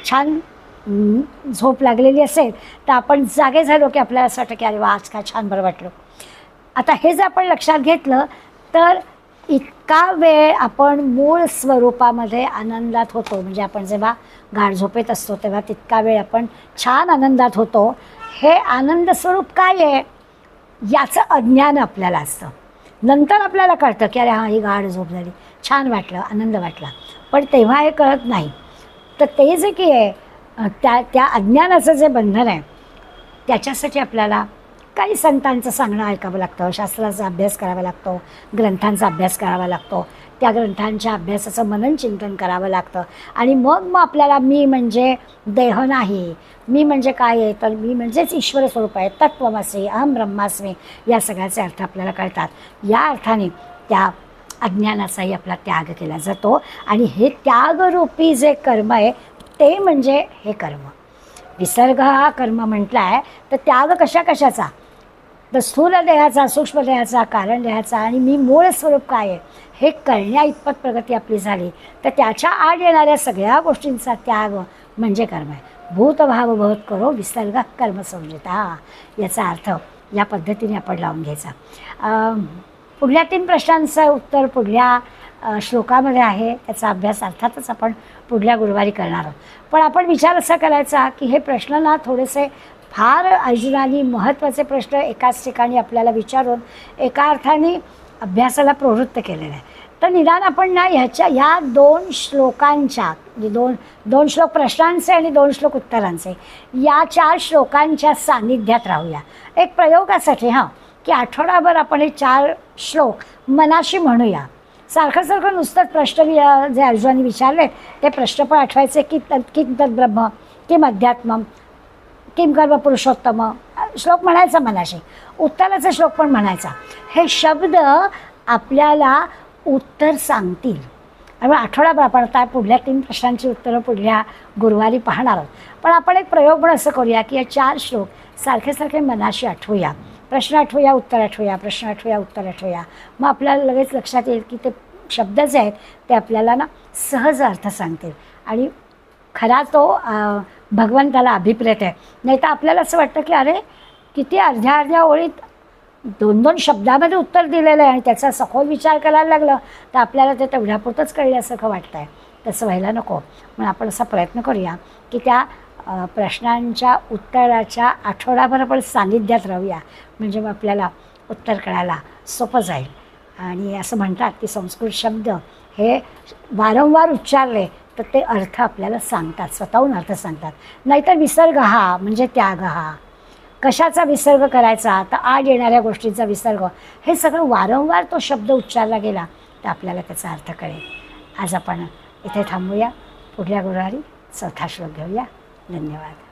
छान झोप लागलेली असेल तर आपण जागे झालो की आपल्याला असं वाटतं की अरे वा, आज काय छान बरं वाटलं. आता हे जर आपण लक्षात घेतलं तर इतका वेळ आपण मूळ स्वरूपामध्ये आनंदात होतो. म्हणजे आपण जेव्हा गाढ झोपेत असतो तेव्हा तितका वेळ आपण छान आनंदात होतो. हे आनंद स्वरूप काय आहे याचं अज्ञान आपल्याला असतं. नंतर आपल्याला कळतं की अरे हां, ही गाढ झोप झाली, छान वाटलं, आनंद वाटला, पण तेव्हा हे कळत नाही. तर ते जे की आहे त्या अज्ञानाचं जे बंधन आहे त्याच्यासाठी आपल्याला काही संतांचं सांगणं ऐकावं लागतं, शास्त्राचा अभ्यास करावा लागतो, ग्रंथांचा अभ्यास करावा लागतो, त्या ग्रंथांच्या अभ्यासाचं मनन चिंतन करावं लागतं. आणि मग आपल्याला मी म्हणजे देह नाही, मी म्हणजे काय आहे तर मी म्हणजेच ईश्वर स्वरूप आहे, तत्त्वमसी, अहम ब्रह्मास्मी, या सगळ्याचे अर्थ आपल्याला कळतात. या अर्थाने त्या अज्ञानाचाही आपला त्याग केला जातो. आणि हे त्यागरूपी जे कर्म आहे ते म्हणजे हे कर्म. विसर्ग हा कर्म म्हटला आहे तर त्याग कशाचा, तर स्थूल देहाचा, सूक्ष्म देहाचा, कारण देहाचा, आणि मी मूळ स्वरूप काय आहे हे कळण्या इतपत प्रगती आपली झाली तर त्याच्या आड येणाऱ्या सगळ्या गोष्टींचा त्याग म्हणजे कर्म आहे. भूतभाव भवत करो विसर्ग कर्म संहिता, याचा अर्थ या पद्धतीने आपण लावून घ्यायचा. पुढल्या 3 प्रश्नांचं उत्तर पुढल्या श्लोकामध्ये आहे. त्याचा अभ्यास अर्थातच आपण पुढल्या गुरुवारी करणार आहोत. पण आपण विचार असा करायचा की हे प्रश्न ना थोडेसे फार अर्जुनाने महत्त्वाचे प्रश्न एकाच ठिकाणी आपल्याला विचारून एका अर्थाने अभ्यासाला प्रवृत्त केलेलं आहे. तर निदान आपण ना ह्या 2 श्लोकांच्या, म्हणजे दोन श्लोक प्रश्नांचे आणि 2 श्लोक उत्तरांचे, या 4 श्लोकांच्या सान्निध्यात राहूया एक प्रयोगासाठी. हां, की आठवडाभर आपण हे 4 श्लोक मनाशी म्हणूया. सारखं नुसतंच प्रश्न जे अर्जुनाने विचारले ते प्रश्न पण आठवायचे की किम तत् ब्रह्म, किम अध्यात्मम, किम कर्म पुरुषोत्तम, श्लोक म्हणायचा मनाशी, उत्तराचा श्लोक पण म्हणायचा. हे शब्द आपल्याला उत्तर सांगतील. आणि आठवडाभर आपण आता पुढल्या 3 प्रश्नांची उत्तरं पुढल्या गुरुवारी पाहणार आहोत. पण आपण एक प्रयोग पण असं करूया की हे 4 श्लोक सारखे मनाशी आठवूया. प्रश्न आठवूया, उत्तर आठवूया, प्रश्न आठवूया, उत्तर आठवूया. मग आपल्याला लगेच लक्षात येईल की ते शब्द जे आहेत ते आपल्याला ना सहज अर्थ सांगतील आणि खरा तो भगवंताला अभिप्रेत आहे. नाही तर आपल्याला असं वाटतं की अरे किती अर्ध्या ओळीत 2 शब्दामध्ये उत्तर दिलेलं आहे आणि त्याचा सखोल विचार करायला लागलं तर आपल्याला ते तेवढ्यापुरतंच कळल्यासारखं वाटतं आहे. तसं व्हायला नको. म्हणून आपण असा प्रयत्न करूया की त्या प्रश्नांच्या उत्तराच्या आठवडाभर आपण सान्निध्यात राहूया. म्हणजे मग आपल्याला उत्तर कळायला सोपं जाईल. आणि असं म्हणतात की संस्कृत शब्द हे वारंवार उच्चारले तर ते अर्थ आपल्याला सांगतात, स्वतःहून अर्थ सांगतात. नाहीतर विसर्ग हा म्हणजे त्याग हा, कशाचा विसर्ग करायचा तर आड येणाऱ्या गोष्टींचा विसर्ग, हे सगळं वारंवार तो शब्द उच्चारला गेला तर आपल्याला त्याचा अर्थ कळेल. आज आपण इथे थांबूया. पुढल्या गुरुवारी 4था श्लोक घेऊया. धन्यवाद.